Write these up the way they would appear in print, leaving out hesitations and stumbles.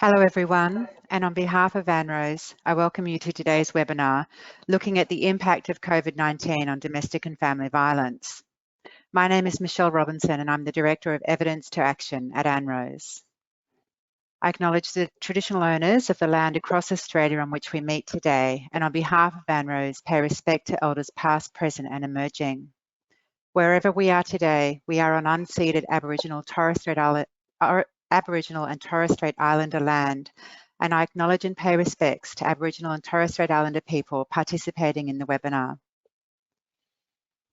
Hello everyone, and on behalf of ANROWS, I welcome you to today's webinar, looking at the impact of COVID-19 on domestic and family violence. My name is Michelle Robinson and I'm the Director of Evidence to Action at ANROWS. I acknowledge the traditional owners of the land across Australia on which we meet today, and on behalf of ANROWS, pay respect to elders past, present and emerging. Wherever we are today, we are on unceded Aboriginal and Torres Strait Islander land, and I acknowledge and pay respects to Aboriginal and Torres Strait Islander people participating in the webinar.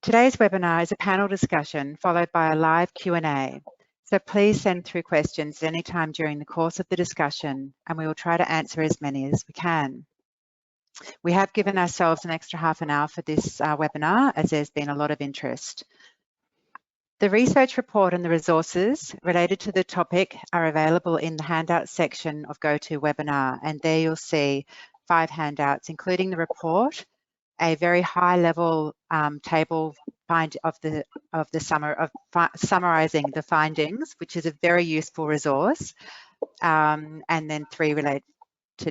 Today's webinar is a panel discussion followed by a live Q&A, so please send through questions at any time during the course of the discussion and we will try to answer as many as we can. We have given ourselves an extra half an hour for this webinar as there's been a lot of interest. The research report and the resources related to the topic are available in the handout section of GoToWebinar, and there you'll see 5 handouts, including the report, a very high-level table summarising the findings, which is a very useful resource, and then 3 related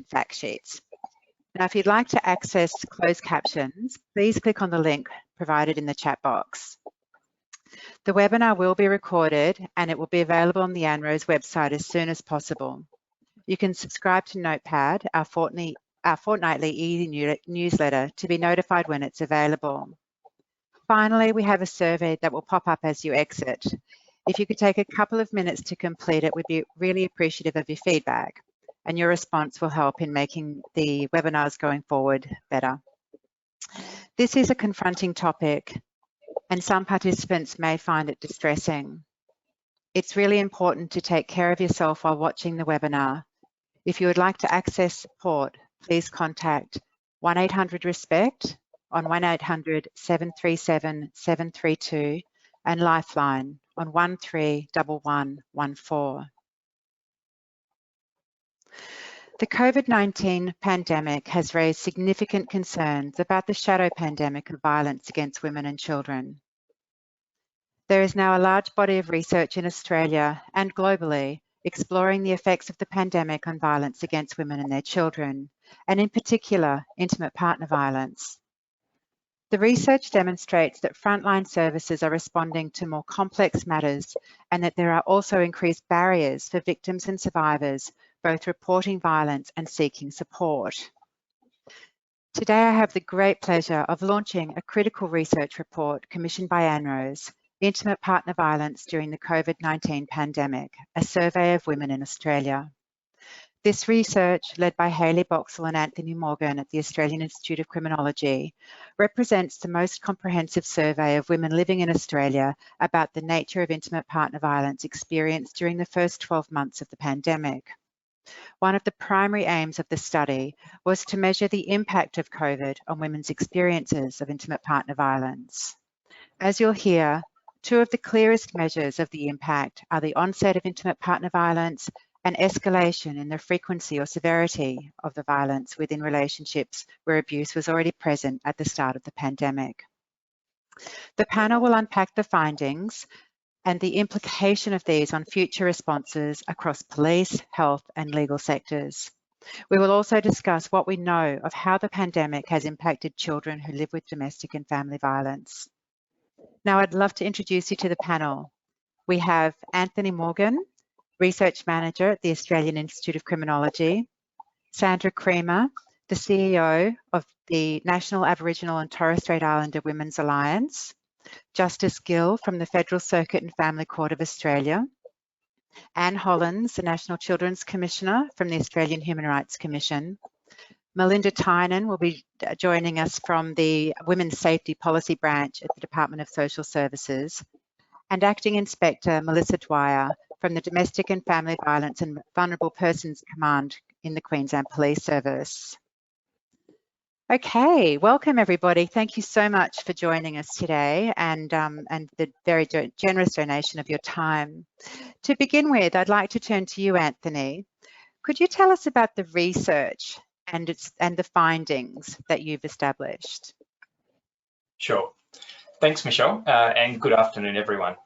fact sheets. Now, if you'd like to access closed captions, please click on the link provided in the chat box. The webinar will be recorded and it will be available on the ANROWS website as soon as possible. You can subscribe to Notepad, our fortnightly e-newsletter, to be notified when it's available. Finally, we have a survey that will pop up as you exit. If you could take a couple of minutes to complete it, we'd be really appreciative of your feedback, and your response will help in making the webinars going forward better. This is a confronting topic, and some participants may find it distressing. It's really important to take care of yourself while watching the webinar. If you would like to access support, please contact 1800-RESPECT on 1800-737-732 and Lifeline on 131114. The COVID-19 pandemic has raised significant concerns about the shadow pandemic of violence against women and children. There is now a large body of research in Australia and globally exploring the effects of the pandemic on violence against women and their children, and in particular, intimate partner violence. The research demonstrates that frontline services are responding to more complex matters and that there are also increased barriers for victims and survivors, both reporting violence and seeking support. Today, I have the great pleasure of launching a critical research report commissioned by ANROWS, Intimate Partner Violence During the COVID-19 Pandemic, a survey of women in Australia. This research, led by Hayley Boxall and Anthony Morgan at the Australian Institute of Criminology, represents the most comprehensive survey of women living in Australia about the nature of intimate partner violence experienced during the first 12 months of the pandemic. One of the primary aims of the study was to measure the impact of COVID on women's experiences of intimate partner violence. As you'll hear, 2 of the clearest measures of the impact are the onset of intimate partner violence and escalation in the frequency or severity of the violence within relationships where abuse was already present at the start of the pandemic. The panel will unpack the findings and the implication of these on future responses across police, health and legal sectors. We will also discuss what we know of how the pandemic has impacted children who live with domestic and family violence. Now I'd love to introduce you to the panel. We have Anthony Morgan, Research Manager at the Australian Institute of Criminology, Sandra Creamer, the CEO of the National Aboriginal and Torres Strait Islander Women's Alliance, Justice Gill from the Federal Circuit and Family Court of Australia, Anne Hollins, the National Children's Commissioner from the Australian Human Rights Commission, Melinda Tynan will be joining us from the Women's Safety Policy Branch at the Department of Social Services, and Acting Inspector Melissa Dwyer from the Domestic and Family Violence and Vulnerable Persons Command in the Queensland Police Service. Okay, welcome everybody. Thank you so much for joining us today and the very generous donation of your time. To begin with, I'd like to turn to you, Anthony. Could you tell us about the research and the findings that you've established? Sure. Thanks, Michelle, and good afternoon, everyone.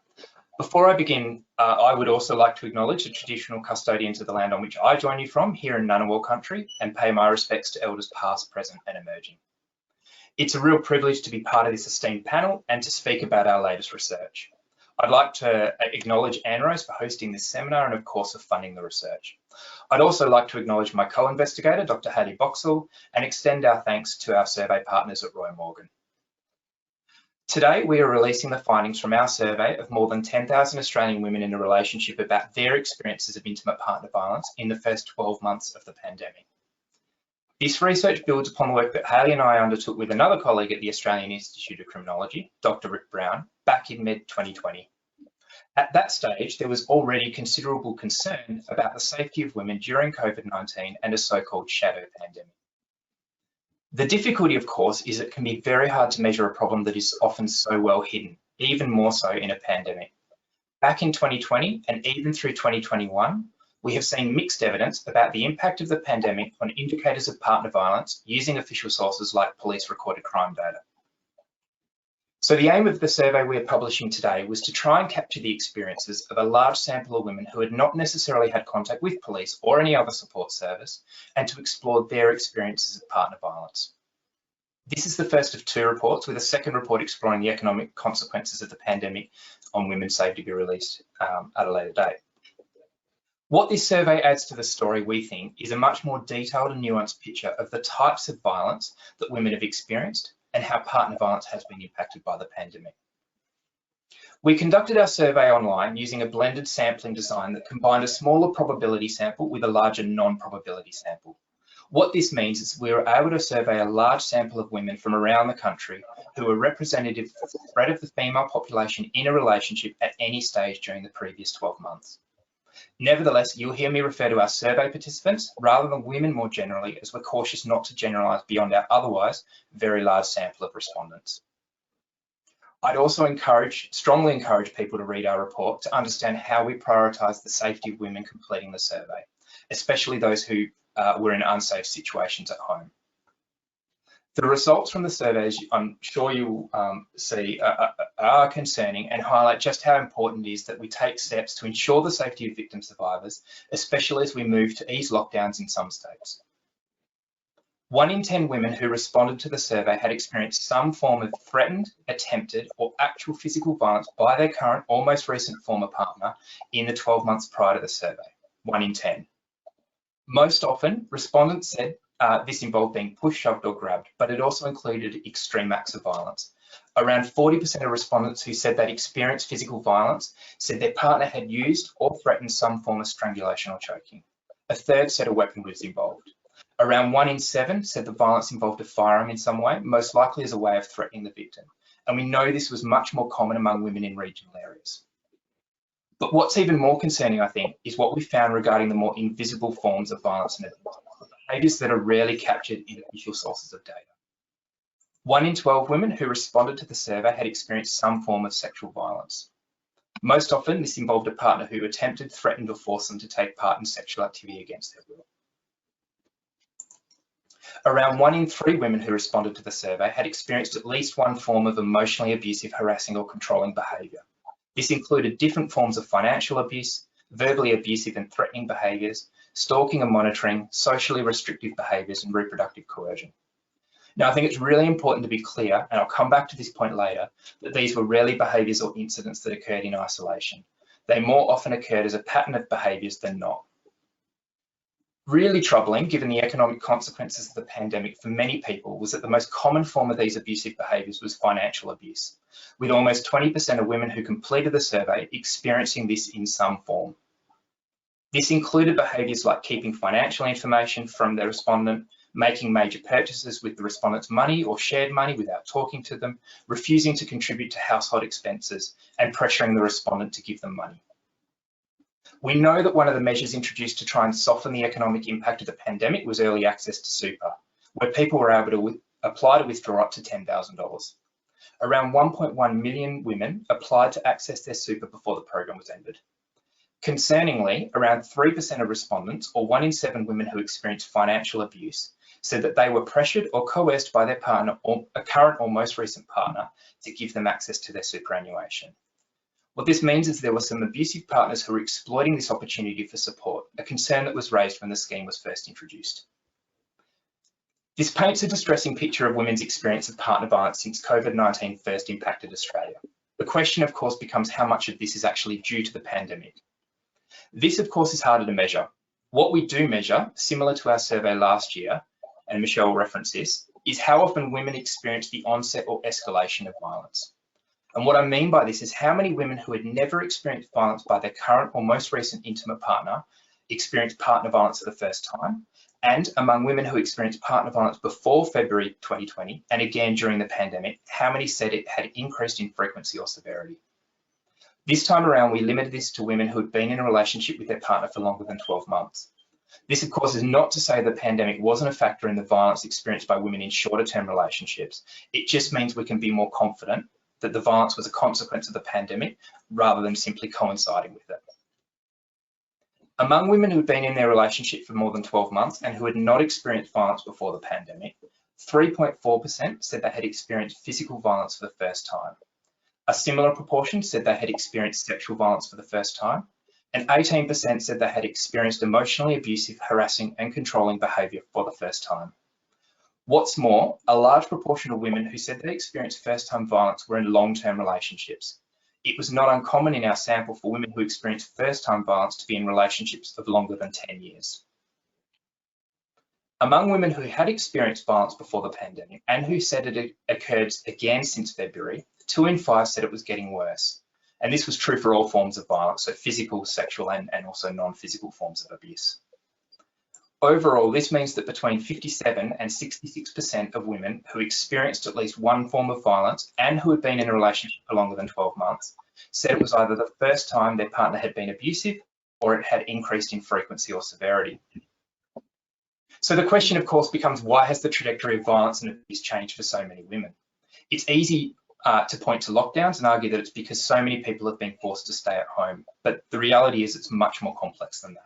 Before I begin, I would also like to acknowledge the traditional custodians of the land on which I join you from here in Ngunnawal country and pay my respects to elders past, present and emerging. It's a real privilege to be part of this esteemed panel and to speak about our latest research. I'd like to acknowledge ANROWS for hosting this seminar and of course for funding the research. I'd also like to acknowledge my co-investigator, Dr. Hayley Boxall, and extend our thanks to our survey partners at Roy Morgan. Today, we are releasing the findings from our survey of more than 10,000 Australian women in a relationship about their experiences of intimate partner violence in the first 12 months of the pandemic. This research builds upon the work that Hayley and I undertook with another colleague at the Australian Institute of Criminology, Dr. Rick Brown, back in mid-2020. At that stage, there was already considerable concern about the safety of women during COVID-19 and a so-called shadow pandemic. The difficulty, of course, is it can be very hard to measure a problem that is often so well hidden, even more so in a pandemic. Back in 2020 and even through 2021, we have seen mixed evidence about the impact of the pandemic on indicators of partner violence using official sources like police recorded crime data. So the aim of the survey we are publishing today was to try and capture the experiences of a large sample of women who had not necessarily had contact with police or any other support service, and to explore their experiences of partner violence. This is the first of two reports, with a second report exploring the economic consequences of the pandemic on women's safety to be released at a later date. What this survey adds to the story, we think, is a much more detailed and nuanced picture of the types of violence that women have experienced and how partner violence has been impacted by the pandemic. We conducted our survey online using a blended sampling design that combined a smaller probability sample with a larger non-probability sample. What this means is we were able to survey a large sample of women from around the country who were representative of the spread of the female population in a relationship at any stage during the previous 12 months. Nevertheless, you'll hear me refer to our survey participants rather than women more generally, as we're cautious not to generalise beyond our otherwise very large sample of respondents. I'd also strongly encourage people to read our report to understand how we prioritise the safety of women completing the survey, especially those who were in unsafe situations at home. The results from the surveys, I'm sure you'll see, are concerning and highlight just how important it is that we take steps to ensure the safety of victim survivors, especially as we move to ease lockdowns in some states. 1 in 10 women who responded to the survey had experienced some form of threatened, attempted, or actual physical violence by their current or most recent former partner in the 12 months prior to the survey. 1 in 10. Most often, respondents said this involved being pushed, shoved or grabbed, but it also included extreme acts of violence. Around 40% of respondents who said they'd experienced physical violence said their partner had used or threatened some form of strangulation or choking. A third said a weapon was involved. Around 1 in 7 said the violence involved a firearm in some way, most likely as a way of threatening the victim. And we know this was much more common among women in regional areas. But what's even more concerning, I think, is what we found regarding the more invisible forms of violence and abuse, behaviours that are rarely captured in official sources of data. 1 in 12 women who responded to the survey had experienced some form of sexual violence. Most often, this involved a partner who attempted, threatened or forced them to take part in sexual activity against their will. Around 1 in 3 women who responded to the survey had experienced at least one form of emotionally abusive, harassing or controlling behaviour. This included different forms of financial abuse, verbally abusive and threatening behaviours, stalking and monitoring, socially restrictive behaviours and reproductive coercion. Now, I think it's really important to be clear, and I'll come back to this point later, that these were rarely behaviours or incidents that occurred in isolation. They more often occurred as a pattern of behaviours than not. Really troubling, given the economic consequences of the pandemic for many people, was that the most common form of these abusive behaviours was financial abuse, with almost 20% of women who completed the survey experiencing this in some form. This included behaviours like keeping financial information from the respondent, making major purchases with the respondent's money or shared money without talking to them, refusing to contribute to household expenses, and pressuring the respondent to give them money. We know that one of the measures introduced to try and soften the economic impact of the pandemic was early access to super, where people were able to apply to withdraw up to $10,000. Around 1.1 million women applied to access their super before the program was ended. Concerningly, around 3% of respondents, or 1 in 7 women who experienced financial abuse, said that they were pressured or coerced by their partner or a current or most recent partner to give them access to their superannuation. What this means is there were some abusive partners who were exploiting this opportunity for support, a concern that was raised when the scheme was first introduced. This paints a distressing picture of women's experience of partner violence since COVID-19 first impacted Australia. The question, of course, becomes how much of this is actually due to the pandemic. This, of course, is harder to measure. What we do measure, similar to our survey last year, and Michelle will reference this, is how often women experience the onset or escalation of violence. And what I mean by this is how many women who had never experienced violence by their current or most recent intimate partner experienced partner violence for the first time, and among women who experienced partner violence before February 2020, and again during the pandemic, how many said it had increased in frequency or severity. This time around, we limited this to women who had been in a relationship with their partner for longer than 12 months. This, of course, is not to say the pandemic wasn't a factor in the violence experienced by women in shorter term relationships. It just means we can be more confident that the violence was a consequence of the pandemic rather than simply coinciding with it. Among women who had been in their relationship for more than 12 months and who had not experienced violence before the pandemic, 3.4% said they had experienced physical violence for the first time. A similar proportion said they had experienced sexual violence for the first time, and 18% said they had experienced emotionally abusive, harassing and controlling behaviour for the first time. What's more, a large proportion of women who said they experienced first-time violence were in long-term relationships. It was not uncommon in our sample for women who experienced first-time violence to be in relationships of longer than 10 years. Among women who had experienced violence before the pandemic and who said it occurred again since February, 2 in 5 said it was getting worse. And this was true for all forms of violence, so physical, sexual, and also non-physical forms of abuse. Overall, this means that between 57 and 66% of women who experienced at least one form of violence and who had been in a relationship for longer than 12 months said it was either the first time their partner had been abusive or it had increased in frequency or severity. So the question, of course, becomes why has the trajectory of violence and abuse changed for so many women? It's easy to point to lockdowns and argue that it's because so many people have been forced to stay at home, but the reality is it's much more complex than that.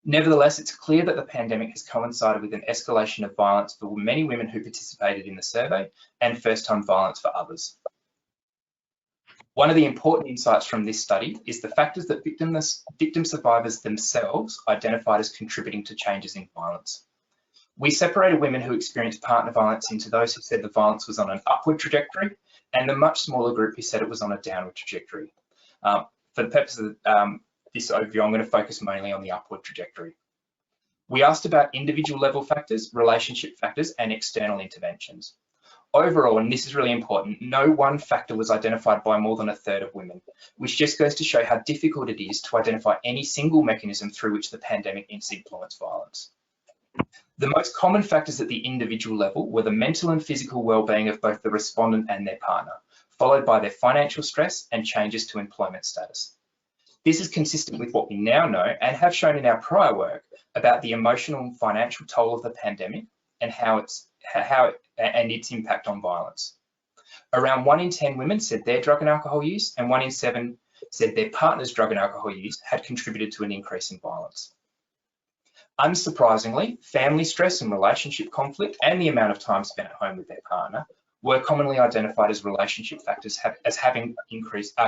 Nevertheless, it's clear that the pandemic has coincided with an escalation of violence for many women who participated in the survey and first-time violence for others. One of the important insights from this study is the factors that victim survivors themselves identified as contributing to changes in violence. We separated women who experienced partner violence into those who said the violence was on an upward trajectory and the much smaller group who said it was on a downward trajectory. For the purpose of this overview, I'm going to focus mainly on the upward trajectory. We asked about individual level factors, relationship factors, and external interventions. Overall, and this is really important, no one factor was identified by more than a third of women, which just goes to show how difficult it is to identify any single mechanism through which the pandemic influenced violence. The most common factors at the individual level were the mental and physical well-being of both the respondent and their partner, followed by their financial stress and changes to employment status. This is consistent with what we now know and have shown in our prior work about the emotional and financial toll of the pandemic and its impact on violence. Around 1 in 10 women said their drug and alcohol use, and 1 in 7 said their partner's drug and alcohol use had contributed to an increase in violence. Unsurprisingly, family stress and relationship conflict and the amount of time spent at home with their partner were commonly identified as relationship factors as having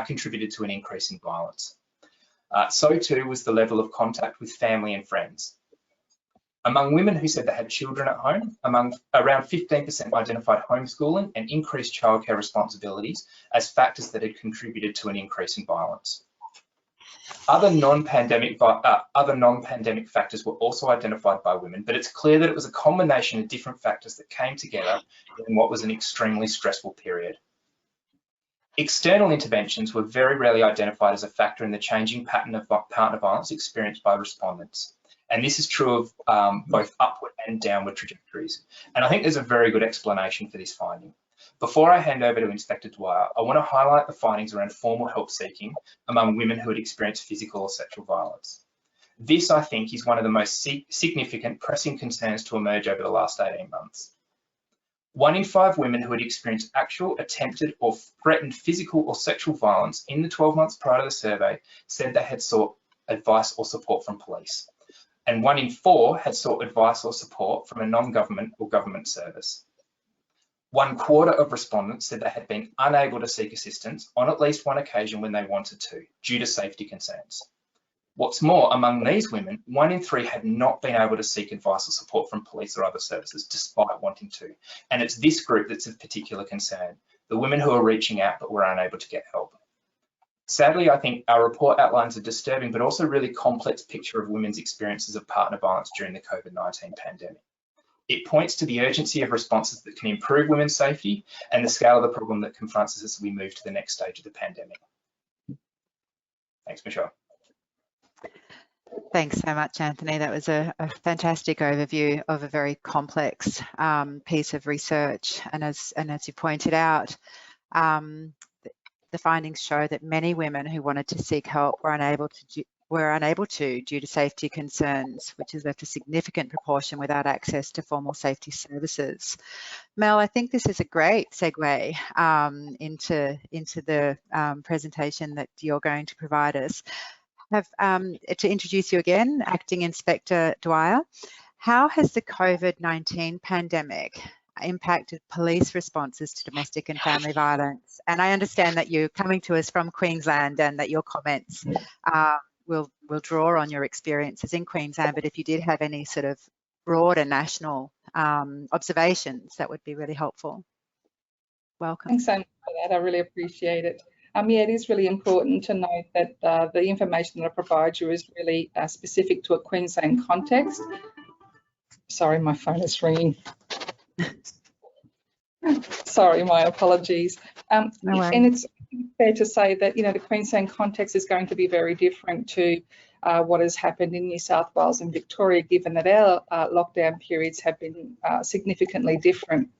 contributed to an increase in violence. So too was the level of contact with family and friends. Among women who said they had children at home, around 15% identified homeschooling and increased childcare responsibilities as factors that had contributed to an increase in violence. Other non-pandemic factors were also identified by women, but it's clear that it was a combination of different factors that came together in what was an extremely stressful period. External interventions were very rarely identified as a factor in the changing pattern of partner violence experienced by respondents. And this is true of both upward and downward trajectories. And I think there's a very good explanation for this finding. Before I hand over to Inspector Dwyer, I want to highlight the findings around formal help seeking among women who had experienced physical or sexual violence. This, I think, is one of the most significant pressing concerns to emerge over the last 18 months. 1 in 5 women who had experienced actual, attempted or threatened physical or sexual violence in the 12 months prior to the survey said they had sought advice or support from police. And 1 in 4 had sought advice or support from a non-government or government service. 1/4 of respondents said they had been unable to seek assistance on at least one occasion when they wanted to, due to safety concerns. What's more, among these women, 1 in 3 had not been able to seek advice or support from police or other services despite wanting to. And it's this group that's of particular concern, the women who are reaching out but were unable to get help. Sadly, I think our report outlines a disturbing but also really complex picture of women's experiences of partner violence during the COVID-19 pandemic. It points to the urgency of responses that can improve women's safety and the scale of the problem that confronts us as we move to the next stage of the pandemic. Thanks, Michelle. Thanks so much, Anthony. That was a fantastic overview of a very complex piece of research. And as you pointed out, the findings show that many women who wanted to seek help were unable to due to safety concerns, which has left a significant proportion without access to formal safety services. Mel, I think this is a great segue into the presentation that you're going to provide us. To introduce you again, Acting Inspector Dwyer, how has the COVID-19 pandemic impacted police responses to domestic and family violence? And I understand that you're coming to us from Queensland and that your comments will draw on your experiences in Queensland, but if you did have any sort of broader national observations, that would be really helpful. Welcome. Thanks so much for that. I really appreciate it. Yeah, it is really important to note that the information that I provide you is really specific to a Queensland context. Sorry, my phone is ringing. Sorry, my apologies. And it's fair to say that, the Queensland context is going to be very different to what has happened in New South Wales and Victoria, given that our lockdown periods have been significantly different.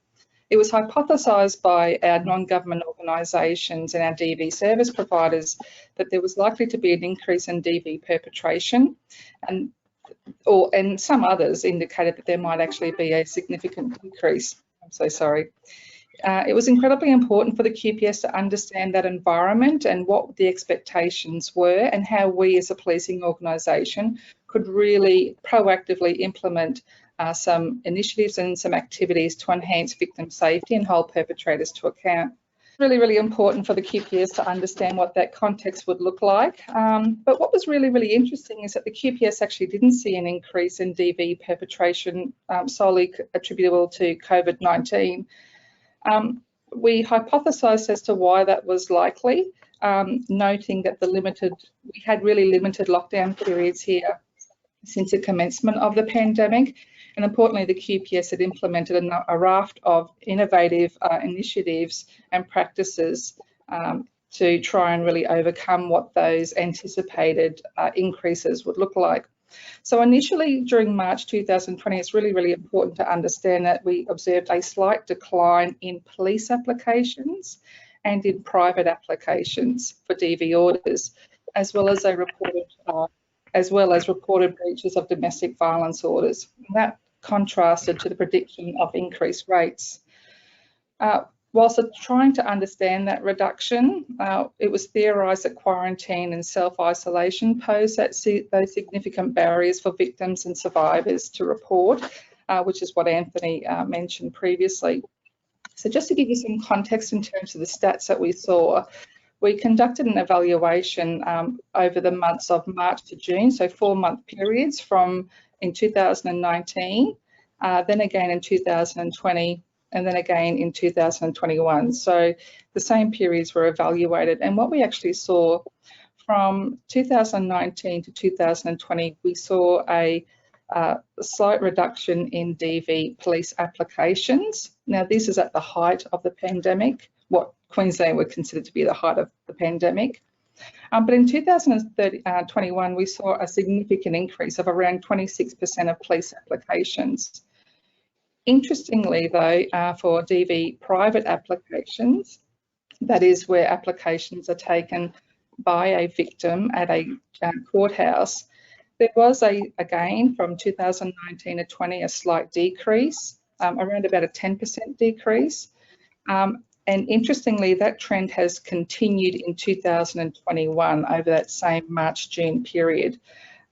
It was hypothesised by our non-government organisations and our DV service providers that there was likely to be an increase in DV perpetration, and some others indicated that there might actually be a significant decrease. I'm so sorry. It was incredibly important for the QPS to understand that environment and what the expectations were and how we as a policing organisation could really proactively implement some initiatives and some activities to enhance victim safety and hold perpetrators to account. Really, really important for the QPS to understand what that context would look like. But what was really, really interesting is that the QPS actually didn't see an increase in DV perpetration solely attributable to COVID-19. We hypothesised as to why that was likely, noting that we had really limited lockdown periods here since the commencement of the pandemic. And importantly, the QPS had implemented a raft of innovative initiatives and practices to try and really overcome what those anticipated increases would look like. So initially during March 2020, it's really, really important to understand that we observed a slight decline in police applications and in private applications for DV orders, as well as reported breaches of domestic violence orders. And that contrasted to the prediction of increased rates. Whilst trying to understand that reduction, it was theorised that quarantine and self-isolation pose those significant barriers for victims and survivors to report, which is what Anthony mentioned previously. So just to give you some context in terms of the stats that we saw, we conducted an evaluation over the months of March to June, so 4-month periods in 2019, then again in 2020, and then again in 2021. So the same periods were evaluated. And what we actually saw from 2019 to 2020, we saw a slight reduction in DV police applications. Now, this is at the height of the pandemic, what Queensland would consider to be the height of the pandemic. But in 2021, we saw a significant increase of around 26% of police applications. Interestingly, though, for DV private applications, that is where applications are taken by a victim at a courthouse, there was again from 2019 to 20 a slight decrease, around about a 10% decrease. And interestingly, that trend has continued in 2021 over that same March-June period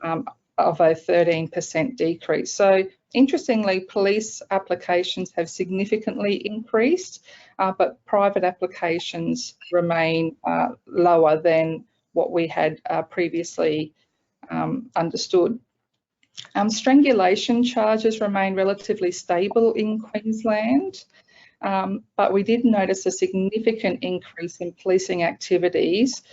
of a 13% decrease. So Interestingly, police applications have significantly increased, but private applications remain lower than what we had previously understood. Strangulation charges remain relatively stable in Queensland, but we did notice a significant increase in policing activities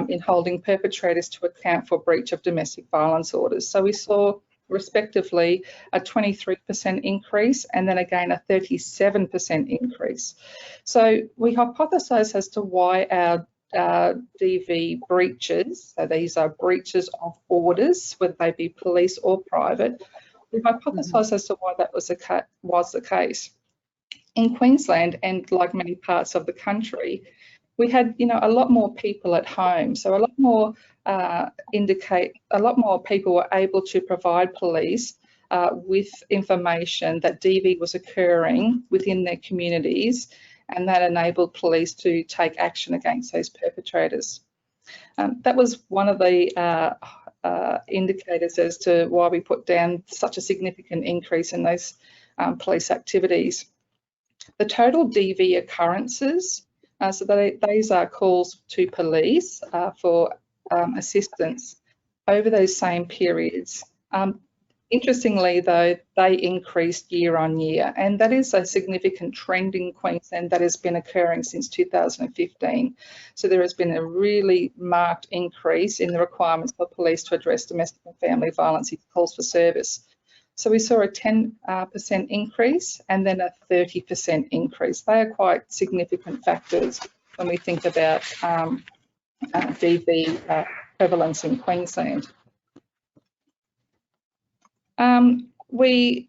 in holding perpetrators to account for breach of domestic violence orders. So we saw respectively a 23% increase and then again a 37% increase. So we hypothesise as to why our DV breaches, so these are breaches of orders, whether they be police or private, we hypothesise as to why that was the case. In Queensland, and like many parts of the country, we had, a lot more people at home, so a lot more people were able to provide police with information that DV was occurring within their communities, and that enabled police to take action against those perpetrators. That was one of the indicators as to why we put down such a significant increase in those police activities. The total DV occurrences, so these are calls to police for assistance over those same periods. Interestingly, though, they increased year on year, and that is a significant trend in Queensland that has been occurring since 2015. So there has been a really marked increase in the requirements for police to address domestic and family violence calls for service. So we saw a 10% increase and then a 30% increase. They are quite significant factors when we think about DV prevalence in Queensland. We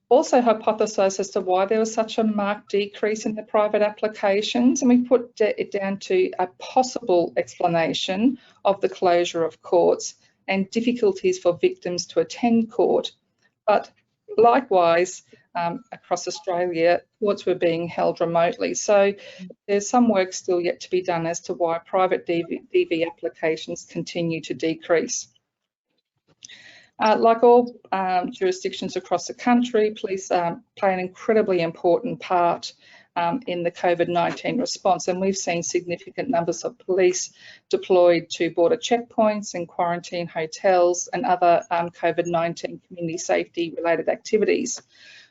also hypothesised as to why there was such a marked decrease in the private applications, and we put it down to a possible explanation of the closure of courts and difficulties for victims to attend court. But likewise, across Australia, courts were being held remotely. So there's some work still yet to be done as to why private DV applications continue to decrease. Like all jurisdictions across the country, police play an incredibly important part in the COVID-19 response, and we've seen significant numbers of police deployed to border checkpoints and quarantine hotels and other COVID-19 community safety related activities.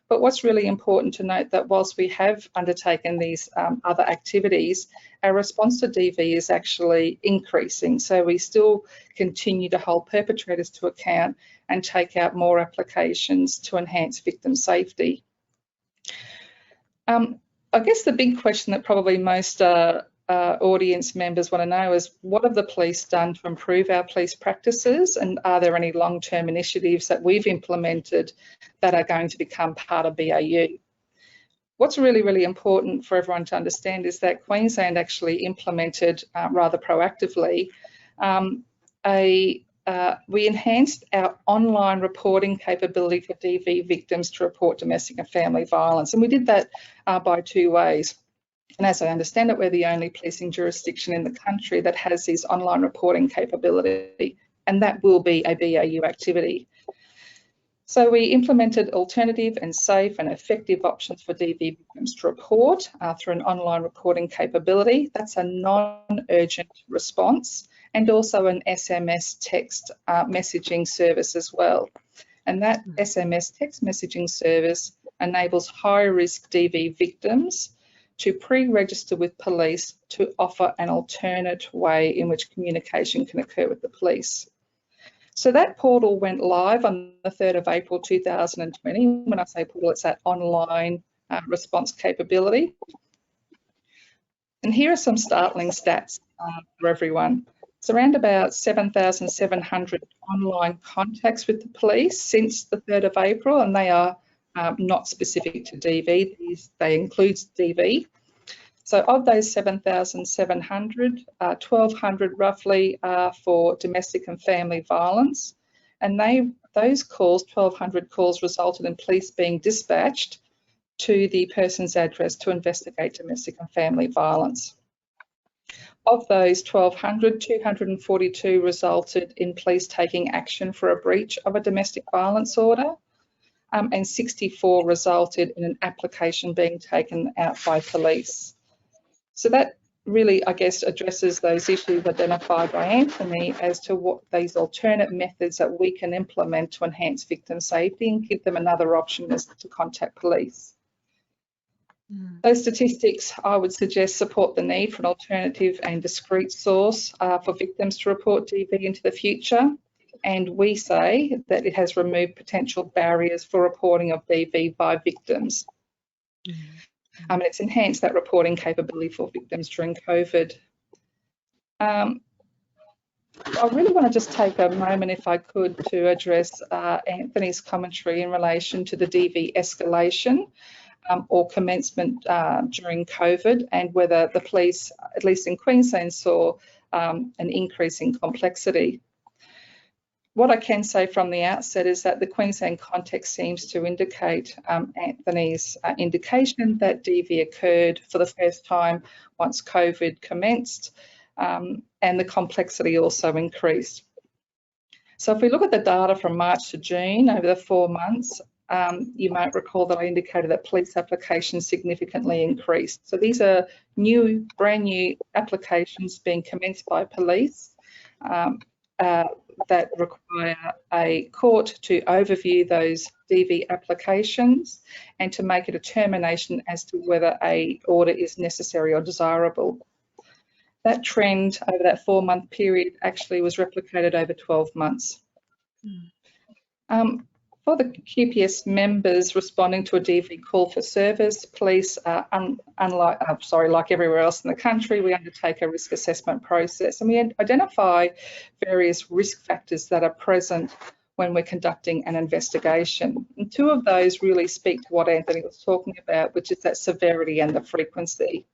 But what's really important to note that whilst we have undertaken these other activities, our response to DV is actually increasing. So we still continue to hold perpetrators to account and take out more applications to enhance victim safety. I guess the big question that probably most audience members want to know is, what have the police done to improve our police practices, and are there any long-term initiatives that we've implemented that are going to become part of BAU? What's really, really important for everyone to understand is that Queensland actually implemented rather proactively we enhanced our online reporting capability for DV victims to report domestic and family violence, and we did that by two ways. And as I understand it, we're the only policing jurisdiction in the country that has this online reporting capability, and that will be a BAU activity. So we implemented alternative and safe and effective options for DV victims to report through an online reporting capability. That's a non-urgent response, and also an SMS text messaging service as well. And that SMS text messaging service enables high-risk DV victims to pre-register with police to offer an alternate way in which communication can occur with the police. So that portal went live on the 3rd of April 2020. When I say portal, it's that online response capability. And here are some startling stats for everyone. It's around about 7,700 online contacts with the police since the 3rd of April, and they are not specific to DV, they include DV. So of those 7,700, 1,200 roughly are for domestic and family violence, and those calls, 1,200 calls, resulted in police being dispatched to the person's address to investigate domestic and family violence. Of those 1,200, 242 resulted in police taking action for a breach of a domestic violence order. and 64 resulted in an application being taken out by police. So that really, I guess, addresses those issues identified by Anthony as to what these alternate methods that we can implement to enhance victim safety and give them another option is to contact police. Those statistics, I would suggest, support the need for an alternative and discrete source for victims to report DV into the future. And we say that it has removed potential barriers for reporting of DV by victims. And it's enhanced that reporting capability for victims during COVID. I really want to just take a moment, if I could, to address Anthony's commentary in relation to the DV escalation or commencement during COVID, and whether the police, at least in Queensland, saw an increase in complexity. What I can say from the outset is that the Queensland context seems to indicate Anthony's indication that DV occurred for the first time once COVID commenced, and the complexity also increased. So if we look at the data from March to June over the 4 months, you might recall that I indicated that police applications significantly increased. So these are brand new applications being commenced by police that require a court to overview those DV applications and to make a determination as to whether an order is necessary or desirable. That trend over that 4-month period actually was replicated over 12 months. For the QPS members responding to a DV call for service, police, like everywhere else in the country, we undertake a risk assessment process, and we identify various risk factors that are present when we're conducting an investigation. And 2 of those really speak to what Anthony was talking about, which is that severity and the frequency.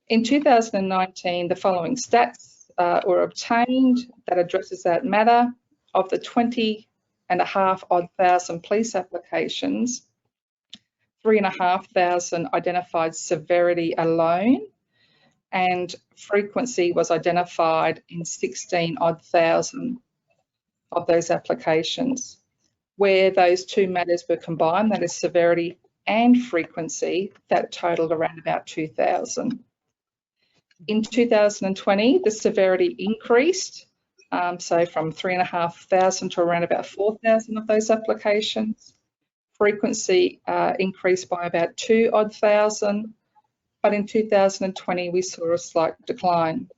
In 2019, the following stats were obtained that addresses that matter. Of the 20,500 police applications, 3,500 identified severity alone, and frequency was identified in 16,000 of those applications. Where those 2 matters were combined, that is severity and frequency, that totaled around about 2,000. In 2020, the severity increased, so from 3,500 to around about 4,000 of those applications. Frequency increased by about 2,000, but in 2020 we saw a slight decline.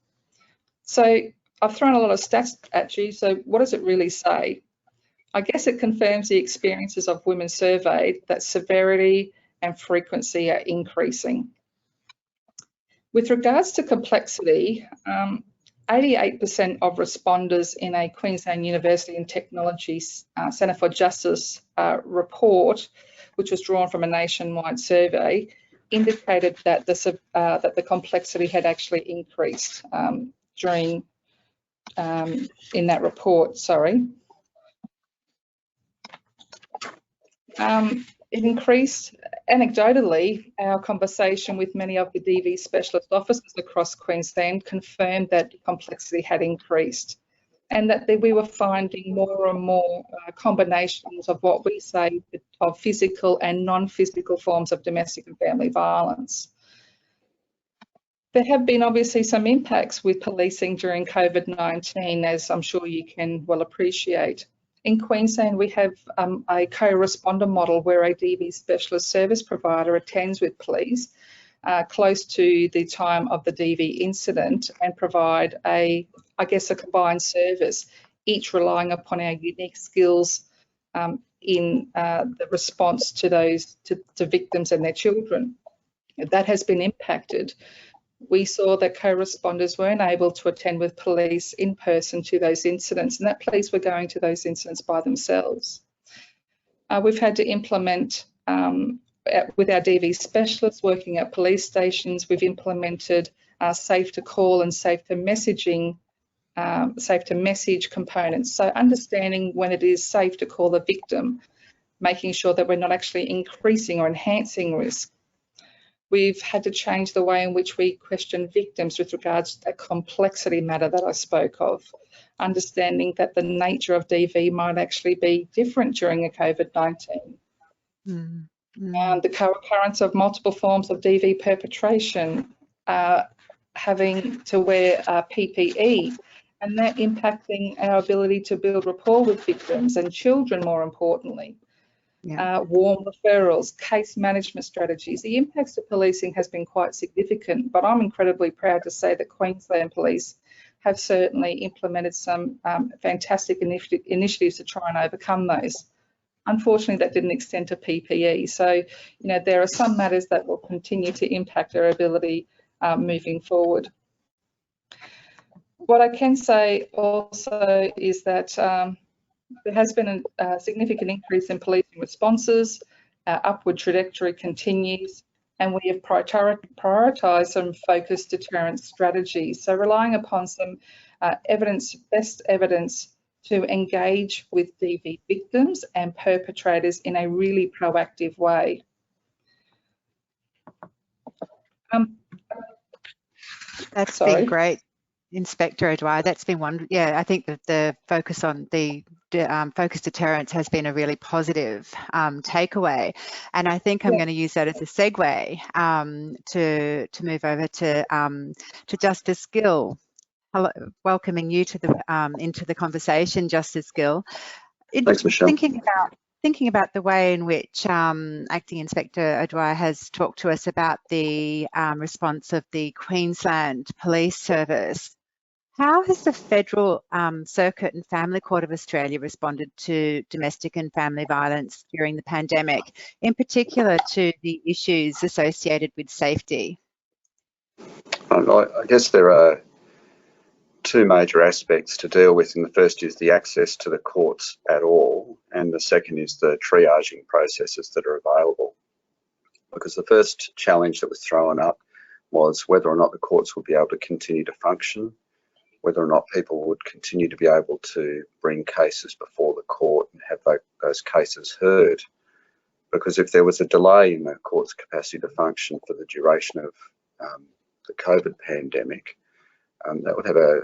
So I've thrown a lot of stats at you, so what does it really say? I guess it confirms the experiences of women surveyed that severity and frequency are increasing. With regards to complexity, 88% of responders in a Queensland University and Technology Centre for Justice report, which was drawn from a nationwide survey, indicated that the complexity had actually increased in that report. It increased. Anecdotally, our conversation with many of the DV specialist officers across Queensland confirmed that complexity had increased, and that we were finding more and more combinations of what we say of physical and non-physical forms of domestic and family violence. There have been obviously some impacts with policing during COVID-19, as I'm sure you can well appreciate. In Queensland, we have a co-responder model where a DV specialist service provider attends with police close to the time of the DV incident and provide a combined service, each relying upon our unique skills in the response to to victims and their children. That has been impacted. We saw that co-responders weren't able to attend with police in person to those incidents, and that police were going to those incidents by themselves. We've had to implement, with our DV specialists working at police stations, we've implemented safe to call and safe to message components. So understanding when it is safe to call the victim, making sure that we're not actually increasing or enhancing risk. We've had to change the way in which we question victims with regards to that complexity matter that I spoke of, understanding that the nature of DV might actually be different during a COVID-19. The co-occurrence of multiple forms of DV perpetration, having to wear PPE, and that impacting our ability to build rapport with victims and children, more importantly. Warm referrals, case management strategies. The impacts of policing has been quite significant, but I'm incredibly proud to say that Queensland Police have certainly implemented some fantastic initiatives to try and overcome those. Unfortunately, that didn't extend to PPE. So, you know, there are some matters that will continue to impact our ability moving forward. What I can say also is that there has been a significant increase in policing responses. Our upward trajectory continues, and we have prioritised some focused deterrence strategies. So relying upon some best evidence to engage with DV victims and perpetrators in a really proactive way. That's been great, Inspector O'Dwyer. That's been wonderful. Yeah, I think that the focus on the focused deterrence has been a really positive takeaway, and I think I'm going to use that as a segue to move over to Justice Gill. Hello, welcoming you to the into the conversation, Justice Gill. Thanks, Michelle. Thinking about the way in which Acting Inspector O'Dwyer has talked to us about the response of the Queensland Police Service, how has the Federal Circuit and Family Court of Australia responded to domestic and family violence during the pandemic, in particular to the issues associated with safety? I guess there are two major aspects to deal with, and the first is the access to the courts at all, and the second is the triaging processes that are available. Because the first challenge that was thrown up was whether or not the courts would be able to continue to function, whether or not people would continue to be able to bring cases before the court and have those cases heard. Because if there was a delay in the court's capacity to function for the duration of the COVID pandemic, that would have a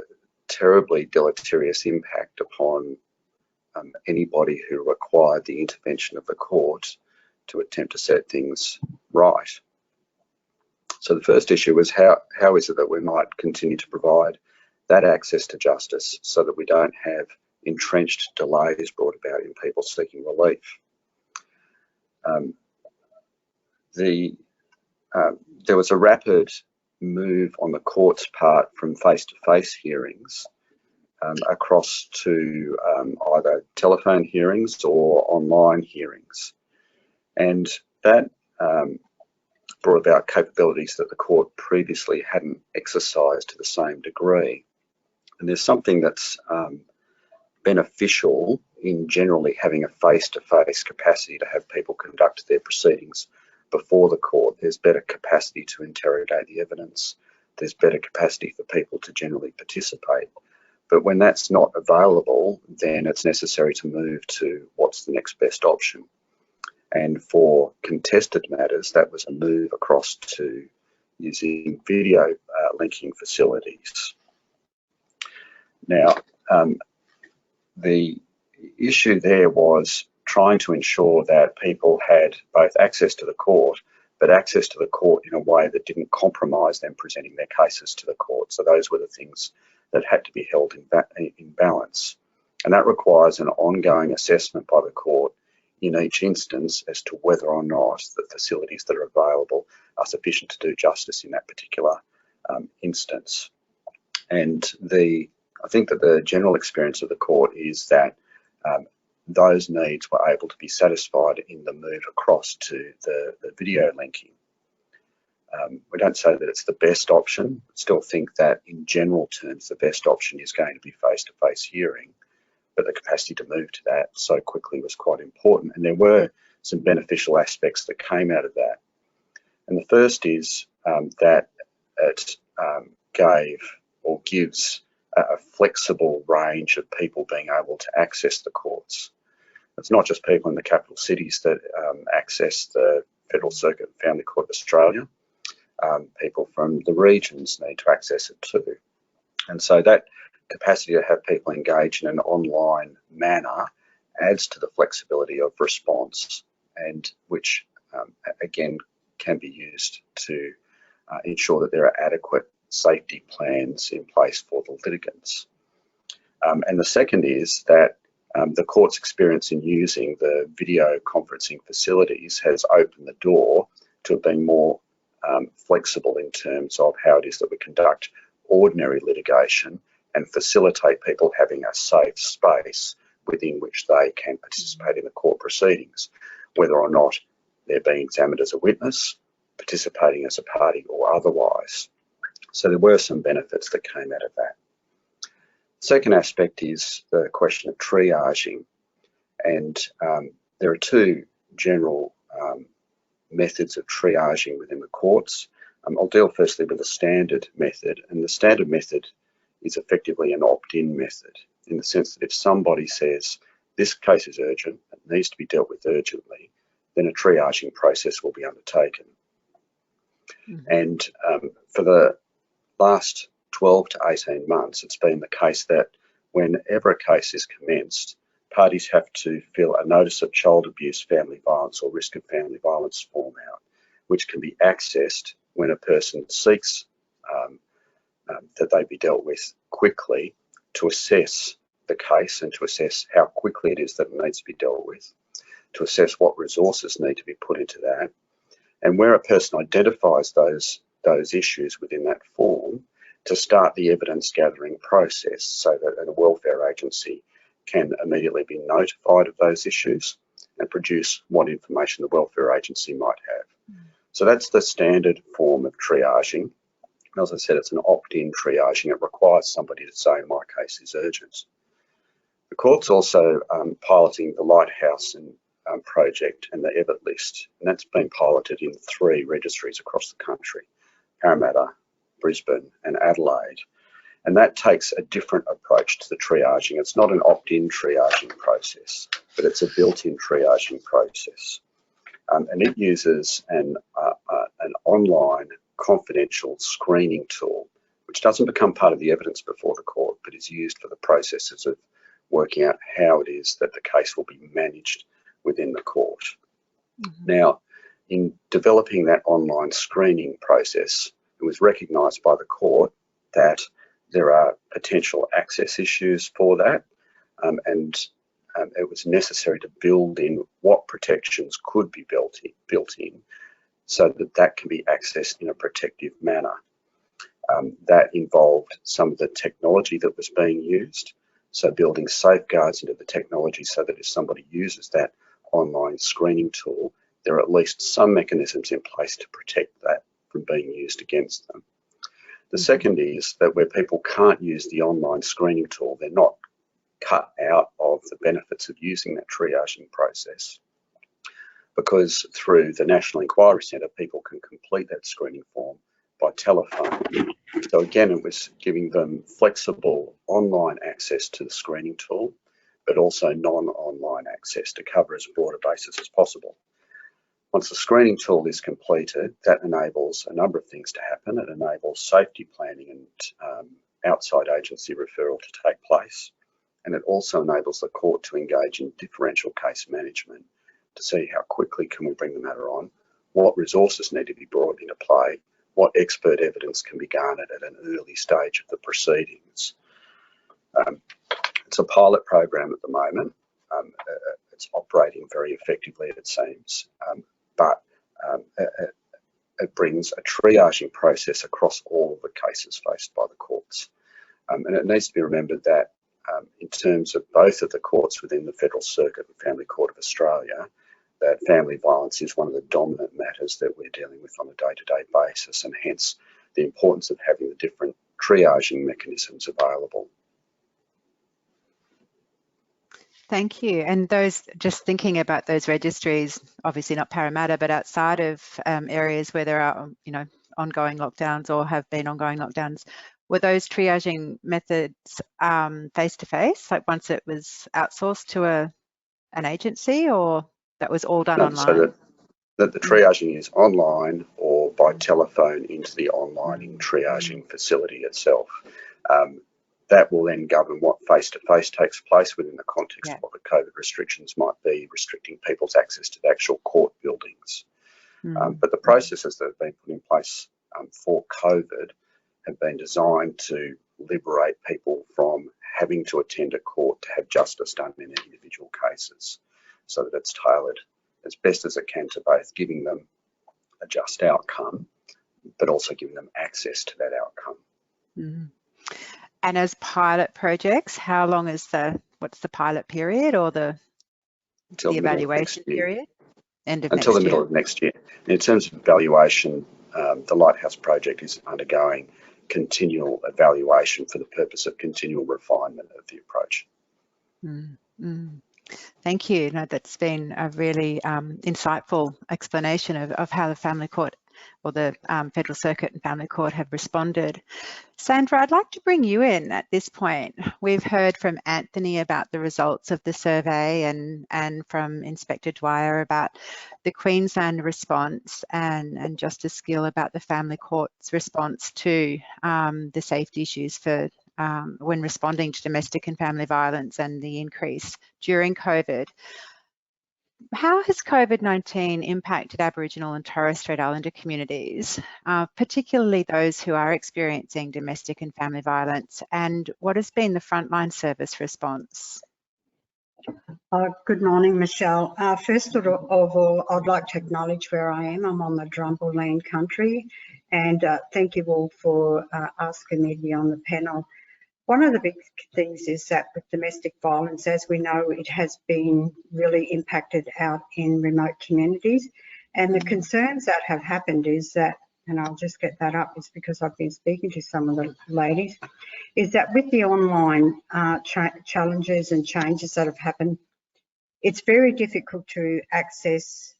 terribly deleterious impact upon anybody who required the intervention of the court to attempt to set things right. So the first issue was how is it that we might continue to provide that access to justice so that we don't have entrenched delays brought about in people seeking relief. There was a rapid move on the court's part from face-to-face hearings across to either telephone hearings or online hearings, and that brought about capabilities that the court previously hadn't exercised to the same degree. And there's something that's beneficial in generally having a face-to-face capacity to have people conduct their proceedings before the court. There's better capacity to interrogate the evidence. There's better capacity for people to generally participate. But when that's not available, then it's necessary to move to what's the next best option. And for contested matters, that was a move across to using video linking facilities. Now, the issue there was trying to ensure that people had both access to the court, but access to the court in a way that didn't compromise them presenting their cases to the court. So those were the things that had to be held in balance. And that requires an ongoing assessment by the court in each instance as to whether or not the facilities that are available are sufficient to do justice in that particular instance. And I think that the general experience of the court is that those needs were able to be satisfied in the move across to the video linking. We don't say that it's the best option. Still think that in general terms, the best option is going to be face-to-face hearing, but the capacity to move to that so quickly was quite important. And there were some beneficial aspects that came out of that. And the first is that it gave or gives a flexible range of people being able to access the courts. It's not just people in the capital cities that access the Federal Circuit and Family Court of Australia. people from the regions need to access it too. And so that capacity to have people engage in an online manner adds to the flexibility of response, and which again can be used to ensure that there are adequate safety plans in place for the litigants. And the second is that the court's experience in using the video conferencing facilities has opened the door to being more flexible in terms of how it is that we conduct ordinary litigation and facilitate people having a safe space within which they can participate in the court proceedings, whether or not they're being examined as a witness, participating as a party or otherwise. So there were some benefits that came out of that. Second aspect is the question of triaging, and there are two general methods of triaging within the courts. I'll deal firstly with the standard method, and the standard method is effectively an opt-in method, in the sense that if somebody says this case is urgent, it needs to be dealt with urgently, then a triaging process will be undertaken. Mm-hmm. And for the last 12 to 18 months, it's been the case that whenever a case is commenced, parties have to fill a notice of child abuse, family violence or risk of family violence form out, which can be accessed when a person seeks that they be dealt with quickly, to assess the case and to assess how quickly it is that it needs to be dealt with, to assess what resources need to be put into that. And where a person identifies those issues within that form, to start the evidence gathering process so that a welfare agency can immediately be notified of those issues and produce what information the welfare agency might have. So that's the standard form of triaging. And as I said, it's an opt-in triaging. It requires somebody to say, my case is urgent. The court's also piloting the Lighthouse project and the Evatt list, and that's been piloted in 3 registries across the country: Parramatta, Brisbane and Adelaide. And that takes a different approach to the triaging. It's not an opt-in triaging process, but it's a built-in triaging process. And it uses an online confidential screening tool, which doesn't become part of the evidence before the court, but is used for the processes of working out how it is that the case will be managed within the court. Mm-hmm. Now, in developing that online screening process, it was recognised by the court that there are potential access issues for that, and it was necessary to build in what protections could be built in so that that can be accessed in a protective manner. That involved some of the technology that was being used, so building safeguards into the technology so that if somebody uses that online screening tool, there are at least some mechanisms in place to protect that from being used against them. The second is that where people can't use the online screening tool, they're not cut out of the benefits of using that triaging process, because through the National Inquiry Centre, people can complete that screening form by telephone. So again, it was giving them flexible online access to the screening tool, but also non-online access to cover as broad a basis as possible. Once the screening tool is completed, that enables a number of things to happen. It enables safety planning and outside agency referral to take place. And it also enables the court to engage in differential case management to see how quickly can we bring the matter on, what resources need to be brought into play, what expert evidence can be garnered at an early stage of the proceedings. It's a pilot program at the moment. It's operating very effectively, it seems, but it brings a triaging process across all of the cases faced by the courts. And it needs to be remembered that in terms of both of the courts within the Federal Circuit and Family Court of Australia, that family violence is one of the dominant matters that we're dealing with on a day-to-day basis, and hence the importance of having the different triaging mechanisms available. Thank you. And those, just thinking about those registries, obviously not Parramatta, but outside of areas where there are, ongoing lockdowns or have been ongoing lockdowns, were those triaging methods face-to-face, like once it was outsourced to an agency, or that was all done online? So that the triaging is online or by telephone into the online triaging facility itself. That will then govern what face-to-face takes place within the context of what the COVID restrictions might be, restricting people's access to the actual court buildings. But the processes that have been put in place for COVID have been designed to liberate people from having to attend a court to have justice done in individual cases, so that it's tailored as best as it can to both giving them a just outcome, but also giving them access to that outcome. And as pilot projects, how long is what's the pilot period, or the evaluation period? Until the middle of next year. In terms of evaluation, the Lighthouse project is undergoing continual evaluation for the purpose of continual refinement of the approach. Thank you. No, that's been a really insightful explanation of how the Family Court, or the Federal Circuit and Family Court, have responded. Sandra, I'd like to bring you in at this point. We've heard from Anthony about the results of the survey, and from Inspector Dwyer about the Queensland response, and Justice Gill about the Family Court's response to the safety issues for when responding to domestic and family violence and the increase during COVID. How has COVID-19 impacted Aboriginal and Torres Strait Islander communities, particularly those who are experiencing domestic and family violence, and what has been the frontline service response? Good morning, Michelle. First of all, I'd like to acknowledge where I am. I'm on the Drumble land country, and thank you all for asking me to be on the panel. One of the big things is that with domestic violence, as we know, it has been really impacted out in remote communities. And the concerns that have happened is that, and I'll just get that up, is because I've been speaking to some of the ladies, is that with the online challenges and changes that have happened, it's very difficult to access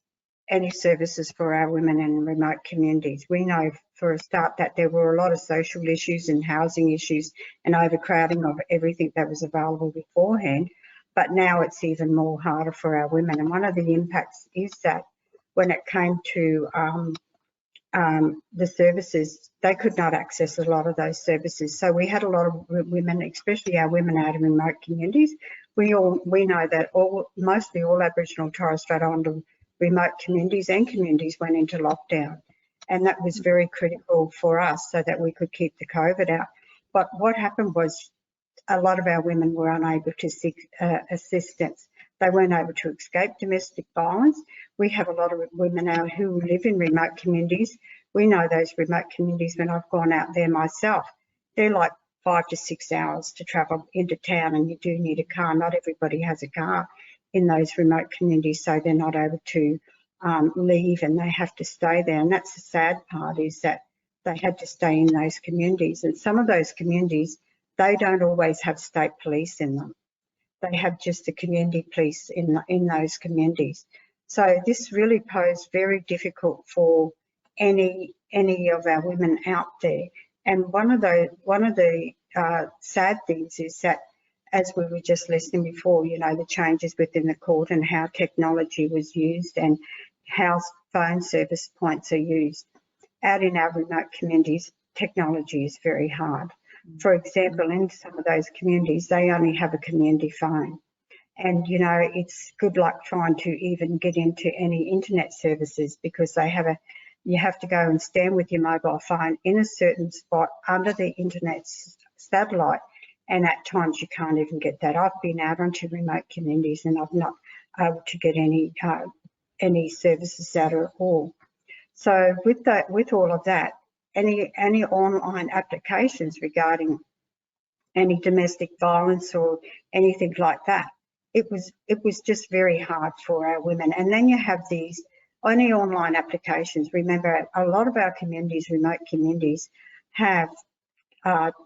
any services for our women in remote communities. We know for a start that there were a lot of social issues and housing issues and overcrowding of everything that was available beforehand, but now it's even more harder for our women. And one of the impacts is that when it came to the services, they could not access a lot of those services. So we had a lot of women, especially our women out in remote communities. We know that mostly all Aboriginal and Torres Strait Islander remote communities and communities went into lockdown, and that was very critical for us so that we could keep the COVID out. But what happened was a lot of our women were unable to seek assistance. They weren't able to escape domestic violence. We have a lot of women out who live in remote communities. We know those remote communities, when I've gone out there myself, they're like 5 to 6 hours to travel into town, and you do need a car. Not everybody has a car in those remote communities, so they're not able to leave, and they have to stay there. And that's the sad part, is that they had to stay in those communities. And some of those communities, they don't always have state police in them. They have just the community police in those communities. So this really posed very difficult for any of our women out there. And one of the sad things is that, as we were just listening before, you know, the changes within the court and how technology was used and how phone service points are used. Out in our remote communities, technology is very hard. For example, in some of those communities, they only have a community phone. And, you know, it's good luck trying to even get into any internet services, because you have to go and stand with your mobile phone in a certain spot under the internet satellite. And at times you can't even get that. I've been out onto remote communities and I've not able to get any services out at all. So with all of that, any online applications regarding any domestic violence or anything like that, it was just very hard for our women. And then you have these only online applications. Remember, a lot of our communities, remote communities, have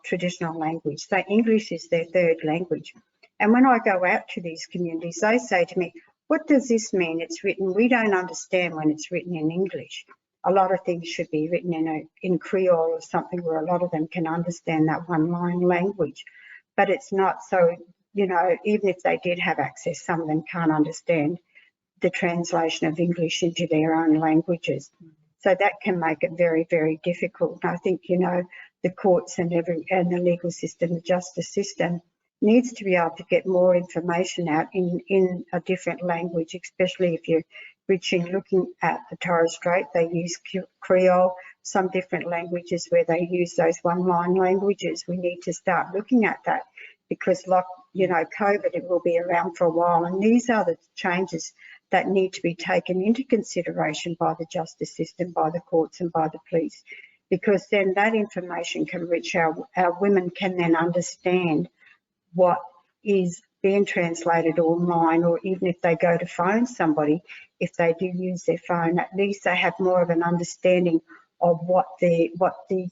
traditional language. So English is their third language. And when I go out to these communities, they say to me, what does this mean? It's written, we don't understand when it's written in English. A lot of things should be written in Creole or something where a lot of them can understand that one line language. But it's not. So, you know, even if they did have access, some of them can't understand the translation of English into their own languages. So that can make it very, very difficult. And I think, you know, the courts and the legal system, the justice system, needs to be able to get more information out in a different language, especially if you're looking at the Torres Strait. They use Creole, some different languages where they use those one-line languages. We need to start looking at that because, like, you know, COVID, it will be around for a while, and these are the changes that need to be taken into consideration by the justice system, by the courts and by the police, because then that information can reach our women, can then understand what is being translated online, or even if they go to phone somebody, if they do use their phone, at least they have more of an understanding of what the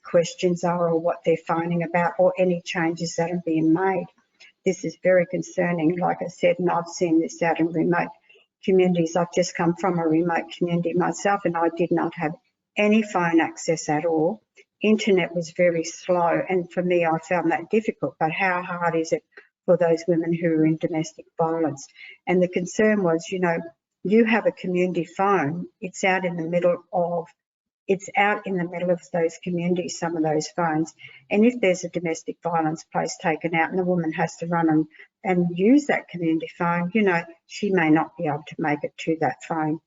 questions are or what they're phoning about, or any changes that are being made. This is very concerning, like I said, and I've seen this out in remote communities. I've just come from a remote community myself, and I did not have any phone access at all. Internet was very slow, and for me, I found that difficult. But how hard is it for those women who are in domestic violence? And the concern was, you know, you have a community phone, it's out in the middle of those communities, some of those phones. And if there's a domestic violence case taken out and the woman has to run and use that community phone, you know, she may not be able to make it to that phone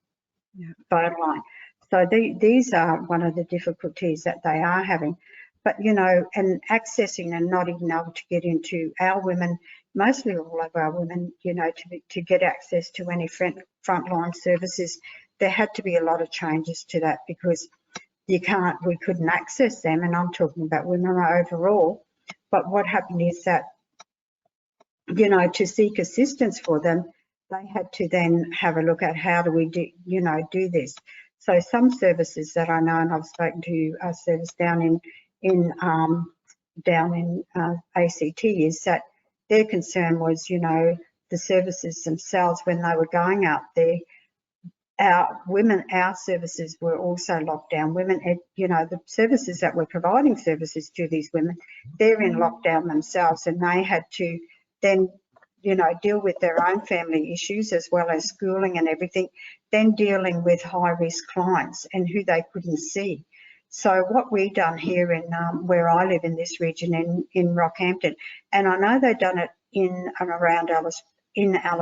line. So these are one of the difficulties that they are having. But, you know, and accessing and not even able to get into our women, mostly all of our women, you know, to get access to any frontline services, there had to be a lot of changes to that, because we couldn't access them, and I'm talking about women overall. But what happened is that, you know, to seek assistance for them, they had to then have a look at how do we do this. So some services that I know, and I've spoken to a service down in ACT, is that their concern was, you know, the services themselves, when they were going out there, our services were also locked down. Women, you know, the services that were providing services to these women, they're in lockdown themselves, and they had to then, you know, deal with their own family issues as well as schooling and everything, then dealing with high-risk clients and who they couldn't see. So what we've done here in where I live in this region in Rockhampton, and I know they've done it in and around Alice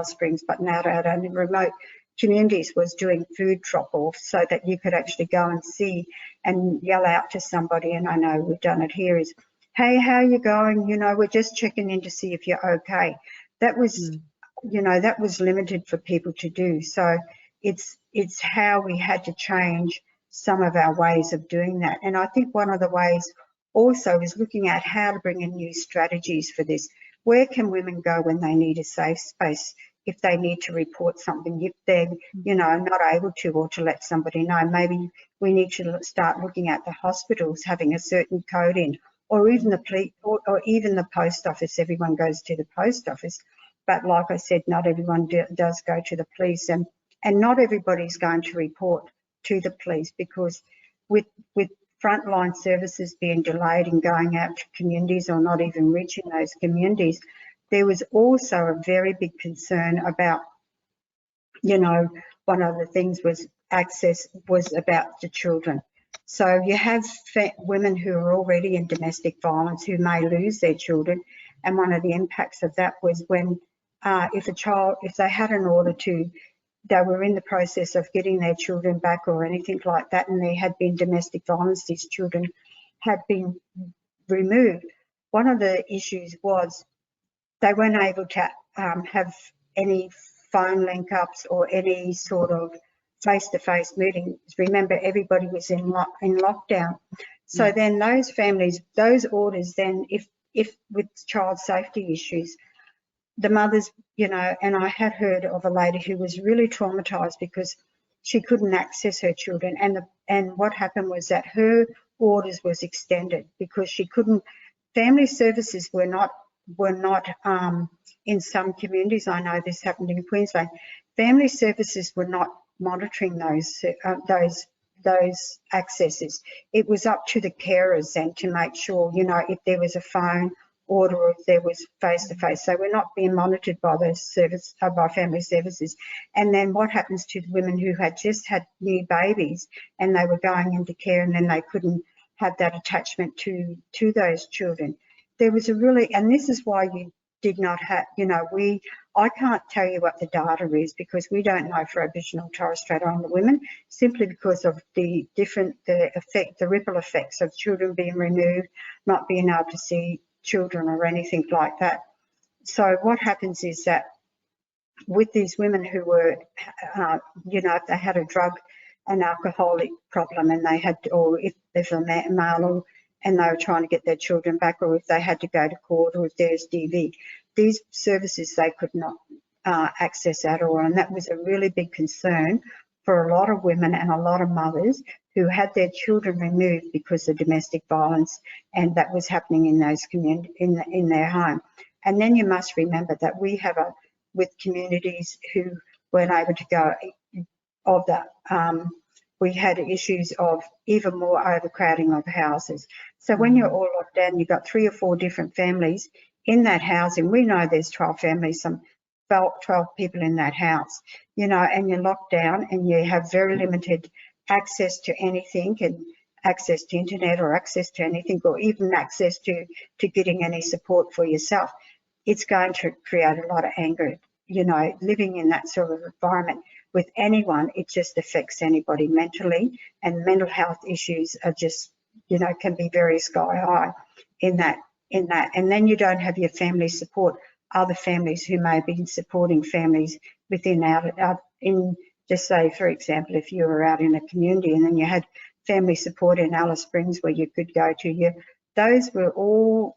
Springs, but now out in remote communities, was doing food drop-offs so that you could actually go and see and yell out to somebody. And I know we've done it here, is, hey, how are you going? You know, we're just checking in to see if you're okay. That was, you know, that was limited for people to do. So it's how we had to change some of our ways of doing that. And I think one of the ways also is looking at how to bring in new strategies for this. Where can women go when they need a safe space? If they need to report something, if they're, you know, not able to, or to let somebody know, maybe we need to start looking at the hospitals having a certain code in, or even the police, or even the post office. Everyone goes to the post office, but like I said, not everyone does go to the police, and not everybody's going to report to the police, because with frontline services being delayed and going out to communities or not even reaching those communities, there was also a very big concern about, you know, one of the things was access was about the children. So you have women who are already in domestic violence who may lose their children, and one of the impacts of that was when if they had an order to, they were in the process of getting their children back or anything like that, and there had been domestic violence, these children had been removed. One of the issues was they weren't able to have any phone link ups or any sort of face-to-face meetings. Remember, everybody was in lockdown. So then those families, those orders, then if with child safety issues, the mothers, you know, and I had heard of a lady who was really traumatized because she couldn't access her children, and what happened was that her orders was extended because she couldn't. Family services were not in some communities. I know this happened in Queensland. Family services were not monitoring those accesses. It was up to the carers then to make sure, you know, if there was a phone order or if there was face-to-face. So we're not being monitored by by family services. And then what happens to the women who had just had new babies and they were going into care and then they couldn't have that attachment to those children? There was a really, and this is why you did not have, you know, I can't tell you what the data is because we don't know for Aboriginal and Torres Strait Islander women, simply because of the ripple effects of children being removed, not being able to see children or anything like that. So what happens is that with these women who were, you know, if they had a drug and alcoholic problem and they had, or if a male and they were trying to get their children back, or if they had to go to court, or if there's DV, these services they could not access at all. And that was a really big concern for a lot of women and a lot of mothers who had their children removed because of domestic violence, and that was happening in those communities, in their home. And then you must remember that we have with communities who weren't able to go of that. We had issues of even more overcrowding of houses. So when you're all locked down, you've got 3 or 4 different families in that housing. We know there's 12 families, some 12 people in that house, you know, and you're locked down and you have very limited access to anything, and access to internet or access to anything, or even access to getting any support for yourself. It's going to create a lot of anger, you know, living in that sort of environment with anyone. It just affects anybody mentally, and mental health issues are just, you know, can be very sky high in that. And then you don't have your family support, other families who may be supporting families within just say, for example, if you were out in a community and then you had family support in Alice Springs where you could go to, those were all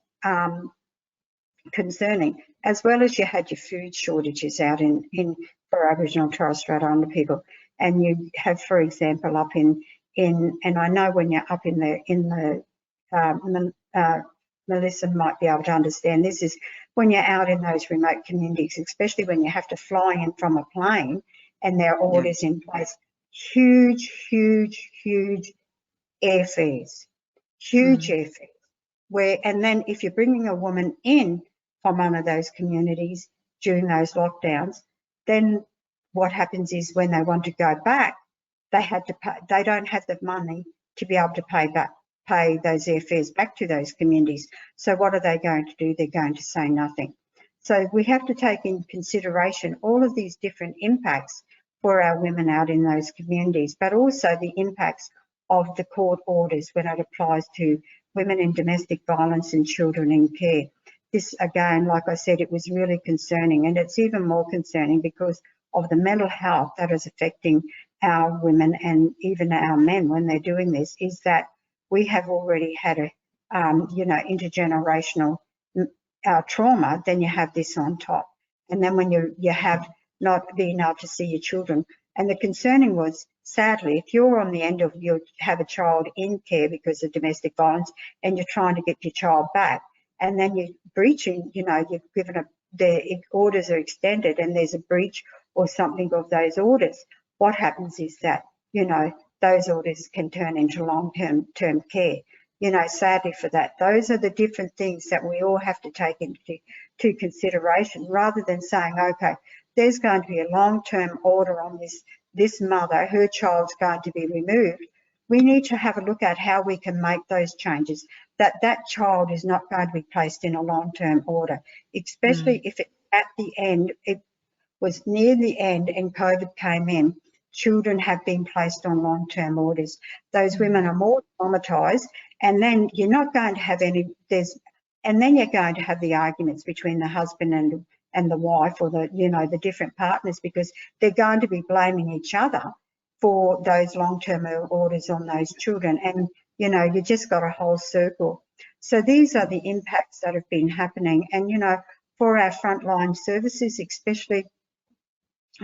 concerning, as well as you had your food shortages out for Aboriginal and Torres Strait Islander people. And you have, for example, up in and I know when you're up in the Melissa might be able to understand this, is when you're out in those remote communities, especially when you have to fly in from a plane and there are orders in place, huge airfares, airfares. And then if you're bringing a woman in from one of those communities during those lockdowns, then what happens is when they want to go back, they don't have the money to be able to pay those airfares back to those communities. So what are they going to do? They're going to say nothing. So we have to take in consideration all of these different impacts for our women out in those communities, but also the impacts of the court orders when it applies to women in domestic violence and children in care. This, again, like I said, it was really concerning, and it's even more concerning because of the mental health that is affecting our women and even our men when they're doing this, is that we have already had a, you know, intergenerational trauma. Then you have this on top. And then when you have not being able to see your children. And the concerning was, sadly, if you're on the end of, you have a child in care because of domestic violence and you're trying to get your child back, and then you're breaching, you know, you've given the orders are extended and there's a breach or something of those orders, what happens is that, you know, those orders can turn into long-term care. You know, sadly for that, those are the different things that we all have to take into consideration, rather than saying, okay, there's going to be a long-term order on this mother, her child's going to be removed. We need to have a look at how we can make those changes, that child is not going to be placed in a long-term order, especially if it, at the end, it was near the end and COVID came in. Children have been placed on long-term orders. Those women are more traumatised, and then you're not going to have any, and then you're going to have the arguments between the husband and the wife, or the, you know, the different partners, because they're going to be blaming each other for those long-term orders on those children. And, you know, you just got a whole circle. So these are the impacts that have been happening. And, you know, for our frontline services, especially,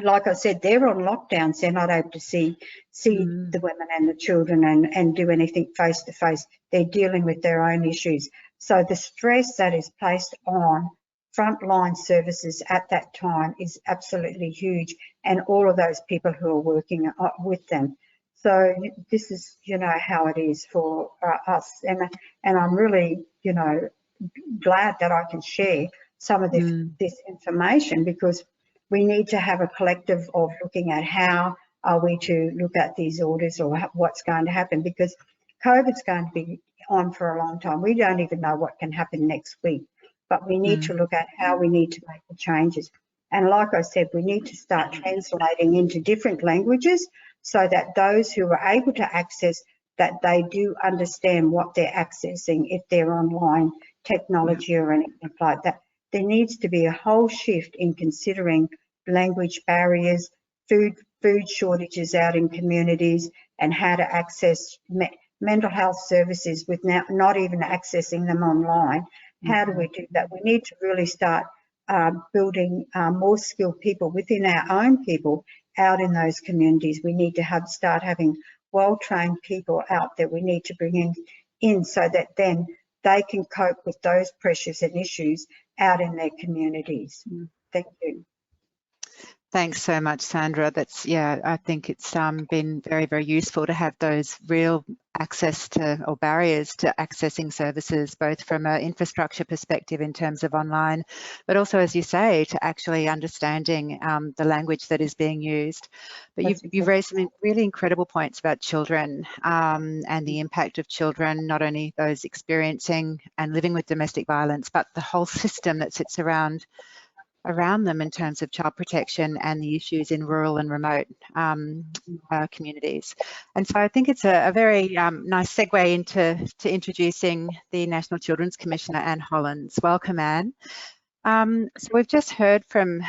like I said, they're on lockdowns. They're not able to see the women and the children and do anything face to face. They're dealing with their own issues. So the stress that is placed on frontline services at that time is absolutely huge, and all of those people who are working with them. So this is, you know, how it is for us. And I'm really, you know, glad that I can share some of this information, because we need to have a collective of looking at how are we to look at these orders, or what's going to happen, because COVID's going to be on for a long time. We don't even know what can happen next week, but we need to look at how we need to make the changes. And like I said, we need to start translating into different languages so that those who are able to access, that they do understand what they're accessing if they're online technology or anything like that. There needs to be a whole shift in considering language barriers, food shortages out in communities, and how to access mental health services with now not even accessing them online. How do we do that? We need to really start building more skilled people within our own people out in those communities. We need to start having well-trained people out there. We need to bring in so that then they can cope with those pressures and issues out in their communities. Thank you. Thanks so much, Sandra. That's, yeah, I think it's been very, very useful to have those real access to, or barriers to accessing services, both from an infrastructure perspective in terms of online, but also, as you say, to actually understanding the language that is being used. But you've raised some really incredible points about children and the impact of children, not only those experiencing and living with domestic violence, but the whole system that sits around them in terms of child protection and the issues in rural and remote communities. And so I think it's a very nice segue into introducing the National Children's Commissioner, Anne Hollands. Welcome, Anne. So we've just heard from,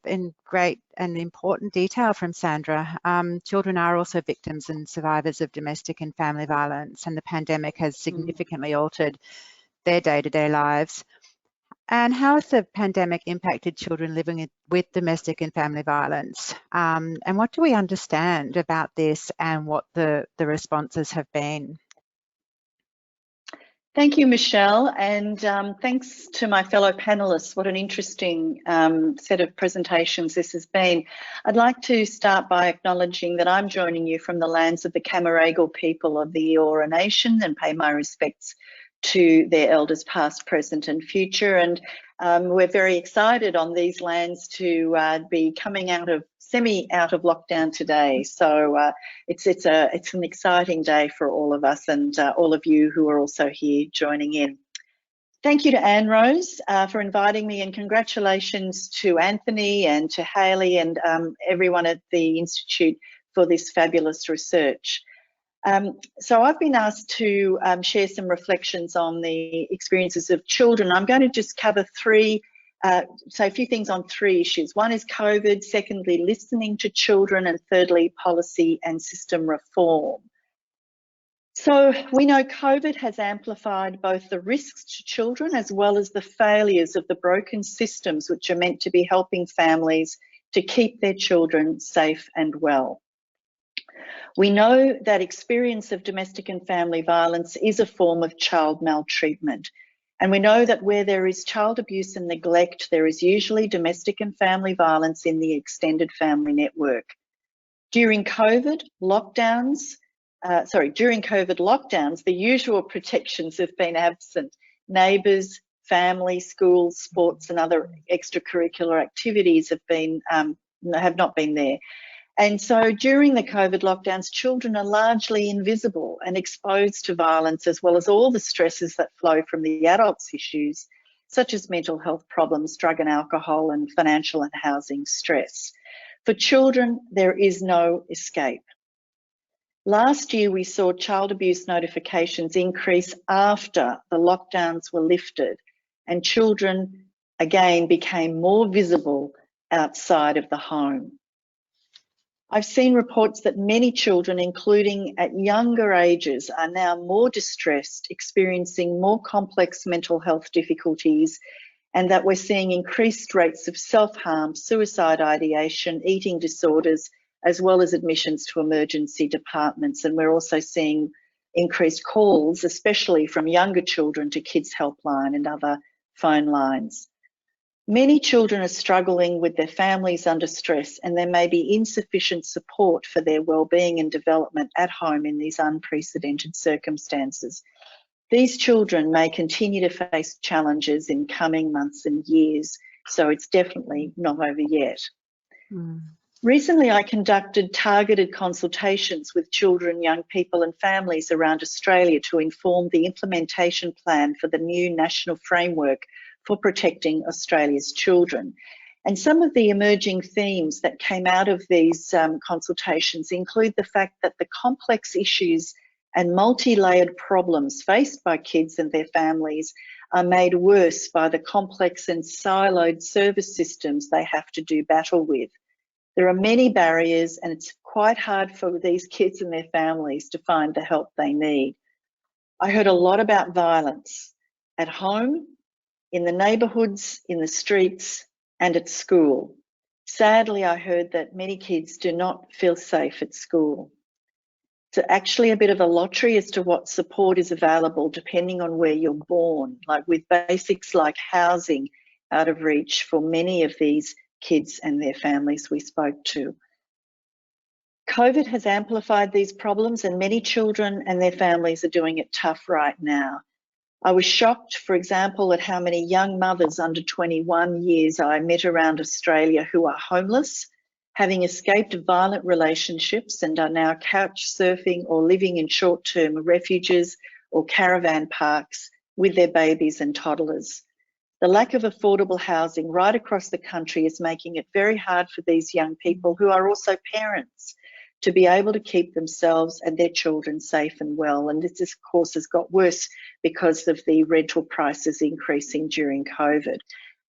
in great and important detail from Sandra, children are also victims and survivors of domestic and family violence, and the pandemic has significantly altered their day-to-day lives. And how has the pandemic impacted children living with domestic and family violence? And what do we understand about this, and what the responses have been? Thank you, Michelle, and thanks to my fellow panellists. What an interesting set of presentations this has been. I'd like to start by acknowledging that I'm joining you from the lands of the Camaragal people of the Eora Nation, and pay my respects to their elders past, present and future. And we're very excited on these lands to be coming out of lockdown today. So it's an exciting day for all of us, and all of you who are also here joining in. Thank you to ANROWS for inviting me, and congratulations to Anthony and to Hayley and everyone at the Institute for this fabulous research. So I've been asked to share some reflections on the experiences of children. I'm going to just cover say a few things on three issues. One is COVID, secondly, listening to children, and thirdly, policy and system reform. So we know COVID has amplified both the risks to children as well as the failures of the broken systems which are meant to be helping families to keep their children safe and well. We know that experience of domestic and family violence is a form of child maltreatment. And we know that where there is child abuse and neglect, there is usually domestic and family violence in the extended family network. During COVID lockdowns, the usual protections have been absent. Neighbours, family, schools, sports and other extracurricular activities have not been there. And so during the COVID lockdowns, children are largely invisible and exposed to violence, as well as all the stresses that flow from the adults' issues, such as mental health problems, drug and alcohol, and financial and housing stress. For children, there is no escape. Last year, we saw child abuse notifications increase after the lockdowns were lifted, and children again became more visible outside of the home. I've seen reports that many children, including at younger ages, are now more distressed, experiencing more complex mental health difficulties, and that we're seeing increased rates of self-harm, suicide ideation, eating disorders, as well as admissions to emergency departments. And we're also seeing increased calls, especially from younger children, to Kids Helpline and other phone lines. Many children are struggling with their families under stress, and there may be insufficient support for their well-being and development at home in these unprecedented circumstances. These children may continue to face challenges in coming months and years, so it's definitely not over yet. Recently, I conducted targeted consultations with children, young people and families around Australia to inform the implementation plan for the new national framework for protecting Australia's children. And some of the emerging themes that came out of these consultations include the fact that the complex issues and multi-layered problems faced by kids and their families are made worse by the complex and siloed service systems they have to do battle with. There are many barriers and it's quite hard for these kids and their families to find the help they need. I heard a lot about violence at home, in the neighbourhoods, in the streets and at school. Sadly, I heard that many kids do not feel safe at school. It's actually a bit of a lottery as to what support is available depending on where you're born, like with basics like housing out of reach for many of these kids and their families we spoke to. COVID has amplified these problems and many children and their families are doing it tough right now. I was shocked, for example, at how many young mothers under 21 years I met around Australia who are homeless, having escaped violent relationships and are now couch surfing or living in short-term refuges or caravan parks with their babies and toddlers. The lack of affordable housing right across the country is making it very hard for these young people who are also parents to be able to keep themselves and their children safe and well. And this, of course, has got worse because of the rental prices increasing during COVID.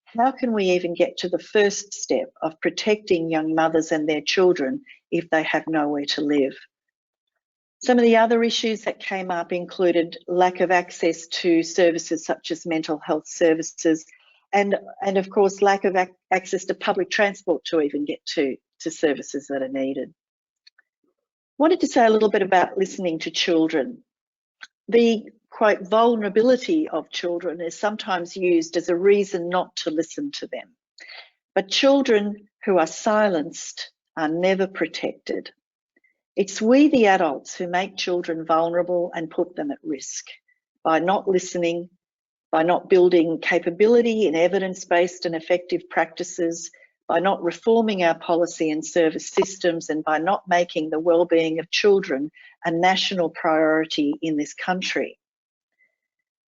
How can we even get to the first step of protecting young mothers and their children if they have nowhere to live? Some of the other issues that came up included lack of access to services such as mental health services and of course, lack of access to public transport to even get to services that are needed. Wanted to say a little bit about listening to children. The, quote, vulnerability of children is sometimes used as a reason not to listen to them. But children who are silenced are never protected. It's we, the adults, who make children vulnerable and put them at risk by not listening, by not building capability in evidence-based and effective practices, by not reforming our policy and service systems, and by not making the well-being of children a national priority in this country.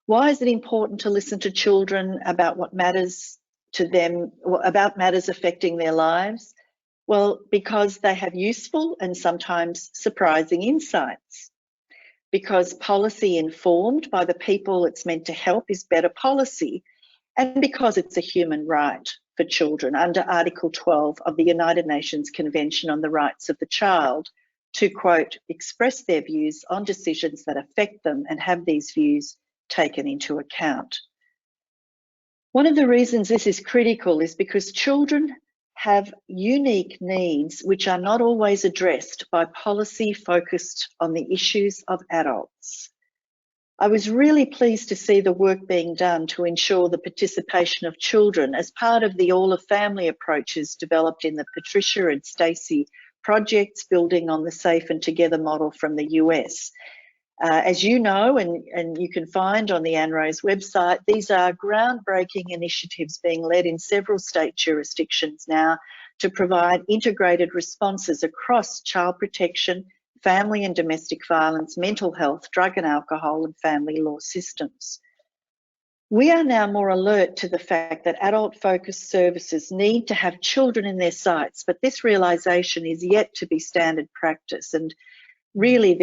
Why is it important to listen to children about what matters to them, about matters affecting their lives? Well, because they have useful and sometimes surprising insights. Because policy informed by the people it's meant to help is better policy, and because it's a human right for children under Article 12 of the United Nations Convention on the Rights of the Child to, quote, express their views on decisions that affect them and have these views taken into account. One of the reasons this is critical is because children have unique needs which are not always addressed by policy focused on the issues of adults. I was really pleased to see the work being done to ensure the participation of children as part of the all of family approaches developed in the Patricia and Stacey projects, building on the Safe and Together model from the US. As you know, and you can find on the ANROWS website, these are groundbreaking initiatives being led in several state jurisdictions now to provide integrated responses across child protection, family and domestic violence, mental health, drug and alcohol, and family law systems. We are now more alert to the fact that adult-focused services need to have children in their sights, but this realisation is yet to be standard practice. And really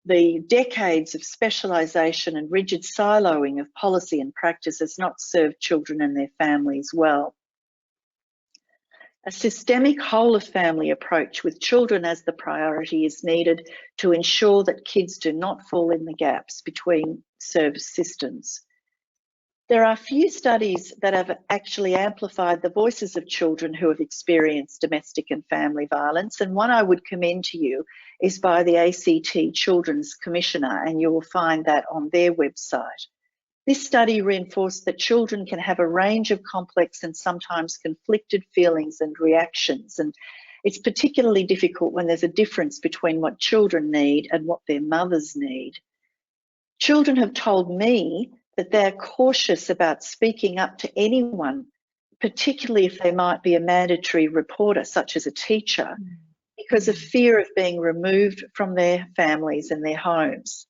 the decades of specialisation and rigid siloing of policy and practice has not served children and their families well. A systemic whole-of-family approach with children as the priority is needed to ensure that kids do not fall in the gaps between service systems. There are few studies that have actually amplified the voices of children who have experienced domestic and family violence, and one I would commend to you is by the ACT Children's Commissioner, and you will find that on their website. This study reinforced that children can have a range of complex and sometimes conflicted feelings and reactions, and it's particularly difficult when there's a difference between what children need and what their mothers need. Children have told me that they're cautious about speaking up to anyone, particularly if they might be a mandatory reporter, such as a teacher, because of fear of being removed from their families and their homes.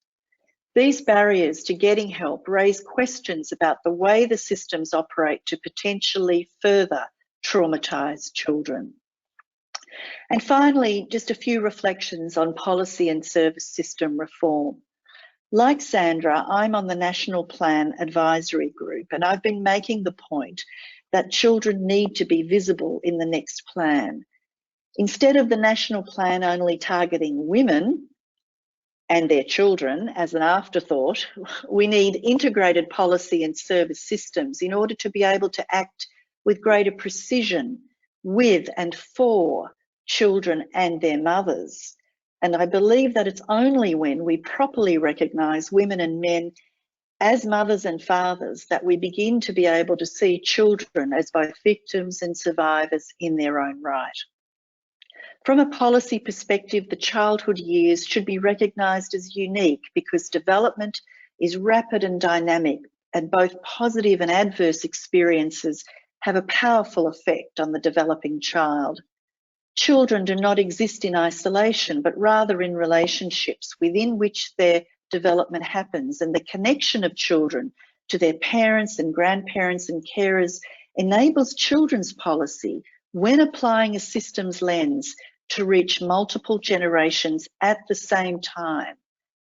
These barriers to getting help raise questions about the way the systems operate to potentially further traumatise children. And finally, just a few reflections on policy and service system reform. Like Sandra, I'm on the National Plan Advisory Group, and I've been making the point that children need to be visible in the next plan. Instead of the National Plan only targeting women and their children as an afterthought, we need integrated policy and service systems in order to be able to act with greater precision with and for children and their mothers. And I believe that it's only when we properly recognise women and men as mothers and fathers that we begin to be able to see children as both victims and survivors in their own right. From a policy perspective, the childhood years should be recognised as unique because development is rapid and dynamic, and both positive and adverse experiences have a powerful effect on the developing child. Children do not exist in isolation, but rather in relationships within which their development happens, and the connection of children to their parents and grandparents and carers enables children's policy, when applying a systems lens, to reach multiple generations at the same time.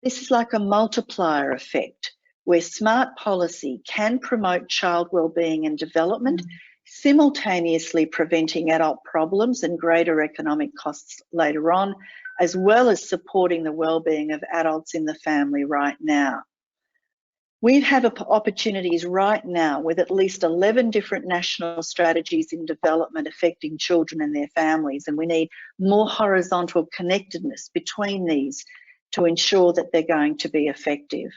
This is like a multiplier effect, where smart policy can promote child wellbeing and development, simultaneously preventing adult problems and greater economic costs later on, as well as supporting the wellbeing of adults in the family right now. We have opportunities right now with at least 11 different national strategies in development affecting children and their families, and we need more horizontal connectedness between these to ensure that they're going to be effective.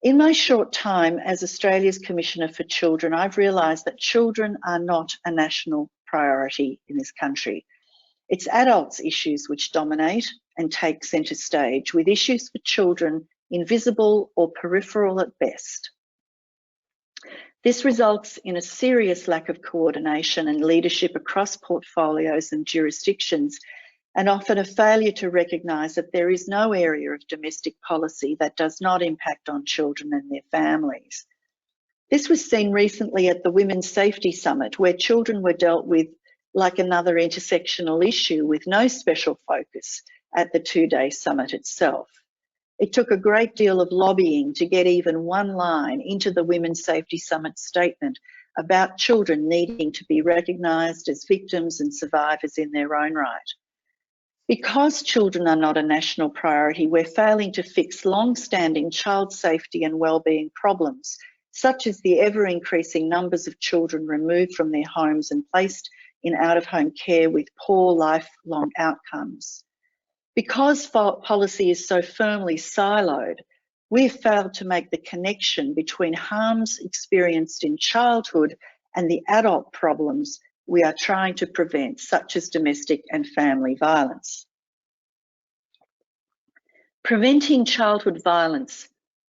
In my short time as Australia's Commissioner for Children, I've realised that children are not a national priority in this country. It's adults' issues which dominate and take centre stage, with issues for children invisible or peripheral at best. This results in a serious lack of coordination and leadership across portfolios and jurisdictions, and often a failure to recognise that there is no area of domestic policy that does not impact on children and their families. This was seen recently at the Women's Safety Summit, where children were dealt with like another intersectional issue with no special focus at the two-day summit itself. It took a great deal of lobbying to get even one line into the Women's Safety Summit statement about children needing to be recognised as victims and survivors in their own right. Because children are not a national priority, we're failing to fix long-standing child safety and wellbeing problems, such as the ever-increasing numbers of children removed from their homes and placed in out-of-home care with poor lifelong outcomes. Because policy is so firmly siloed, we've failed to make the connection between harms experienced in childhood and the adult problems we are trying to prevent, such as domestic and family violence. Preventing childhood violence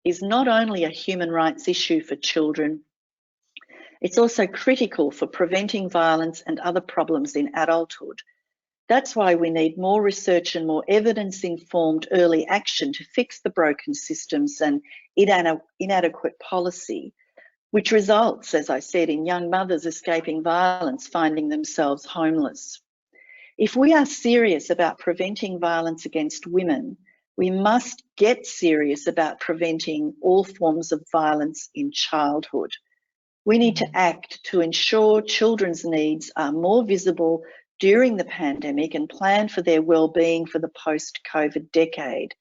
is not only a human rights issue for children, it's also critical for preventing violence and other problems in adulthood. That's why we need more research and more evidence-informed early action to fix the broken systems and inadequate policy, which results, as I said, in young mothers escaping violence, finding themselves homeless. If we are serious about preventing violence against women, we must get serious about preventing all forms of violence in childhood. We need to act to ensure children's needs are more visible during the pandemic and plan for their wellbeing for the post-COVID decade.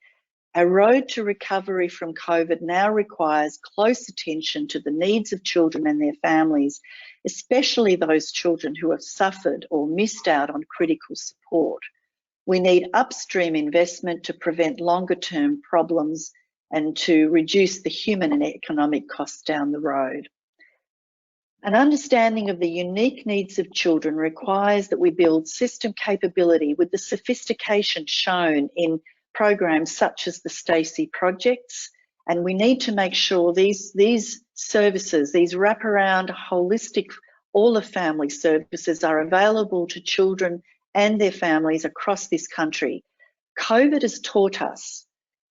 Our road to recovery from COVID now requires close attention to the needs of children and their families, especially those children who have suffered or missed out on critical support. We need upstream investment to prevent longer-term problems and to reduce the human and economic costs down the road. An understanding of the unique needs of children requires that we build system capability with the sophistication shown in programs such as the Stacey projects And we need to make sure these services, these wraparound, holistic, all of family services are available to children and their families across this country. COVID has taught us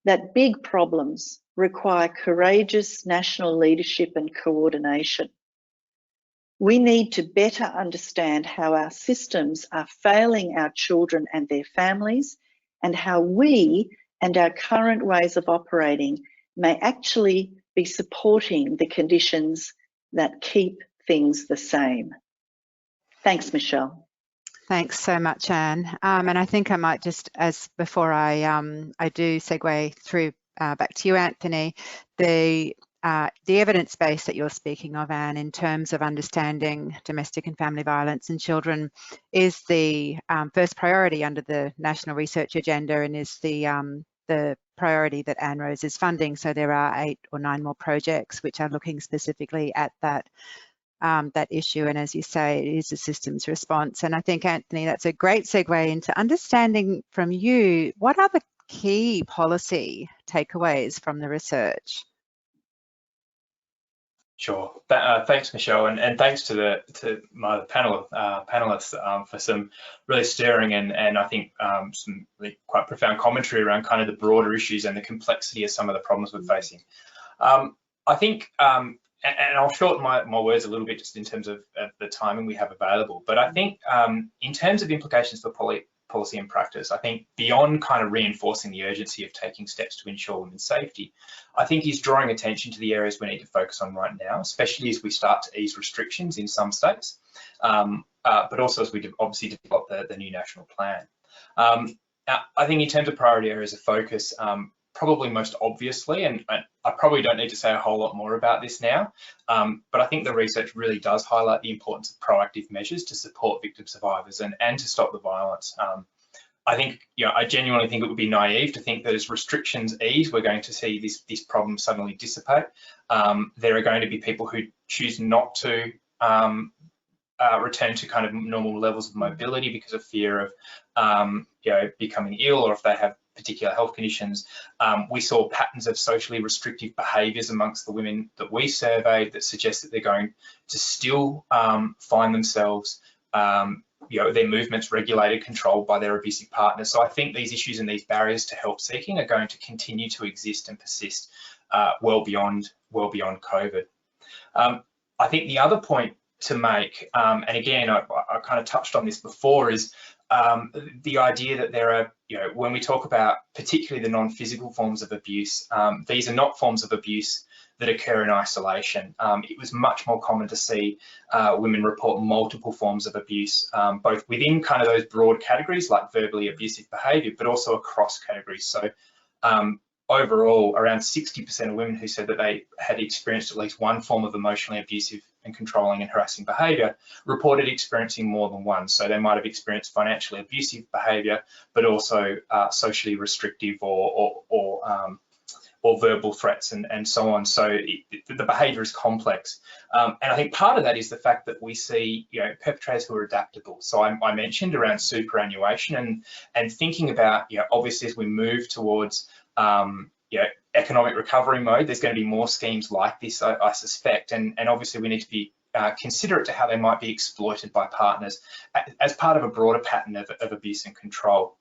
that big problems require courageous national leadership and coordination. We need to better understand how our systems are failing our children and their families, and how we and our current ways of operating may actually be supporting the conditions that keep things the same. Thanks, Michelle. Thanks so much, Anne. And I think I might just, as before I do segue through back to you, Anthony, the evidence base that you're speaking of, Anne, in terms of understanding domestic and family violence in children is the first priority under the National Research Agenda, and is the priority that ANROWS is funding. So there are 8 or 9 more projects which are looking specifically at that issue, and as you say, it is a systems response. And I think, Anthony, that's a great segue into understanding from you, what are the key policy takeaways from the research? Sure. Thanks, Michelle, and thanks to my panelists for some really stirring and I think some really quite profound commentary around kind of the broader issues and the complexity of some of the problems we're facing. I think, and I'll shorten my words a little bit just in terms of the timing we have available, but I think in terms of implications for policy and practice, I think beyond kind of reinforcing the urgency of taking steps to ensure women's safety, I think he's drawing attention to the areas we need to focus on right now, especially as we start to ease restrictions in some states, but also as we obviously develop the new national plan. I think in terms of priority areas of focus, probably most obviously, and I probably don't need to say a whole lot more about this now, but I think the research really does highlight the importance of proactive measures to support victim survivors and to stop the violence. I think, I genuinely think it would be naive to think that as restrictions ease, we're going to see this problem suddenly dissipate. There are going to be people who choose not to return to kind of normal levels of mobility because of fear of becoming ill, or if they have particular health conditions. We saw patterns of socially restrictive behaviours amongst the women that we surveyed that suggest that they're going to still find themselves, their movements regulated, controlled by their abusive partners. So I think these issues and these barriers to help seeking are going to continue to exist and persist well beyond COVID. I think the other point to make, and again, I kind of touched on this before, is the idea that there are, when we talk about particularly the non-physical forms of abuse, these are not forms of abuse that occur in isolation. It was much more common to see women report multiple forms of abuse, both within kind of those broad categories like verbally abusive behaviour, but also across categories. So overall, around 60% of women who said that they had experienced at least one form of emotionally abusive and controlling and harassing behaviour reported experiencing more than one. So they might have experienced financially abusive behaviour, but also socially restrictive or verbal threats and so on. So the behaviour is complex. And I think part of that is the fact that we see perpetrators who are adaptable. So I mentioned around superannuation and thinking about, obviously as we move towards economic recovery mode, there's going to be more schemes like this, I suspect, and obviously we need to be considerate to how they might be exploited by partners as part of a broader pattern of abuse and control.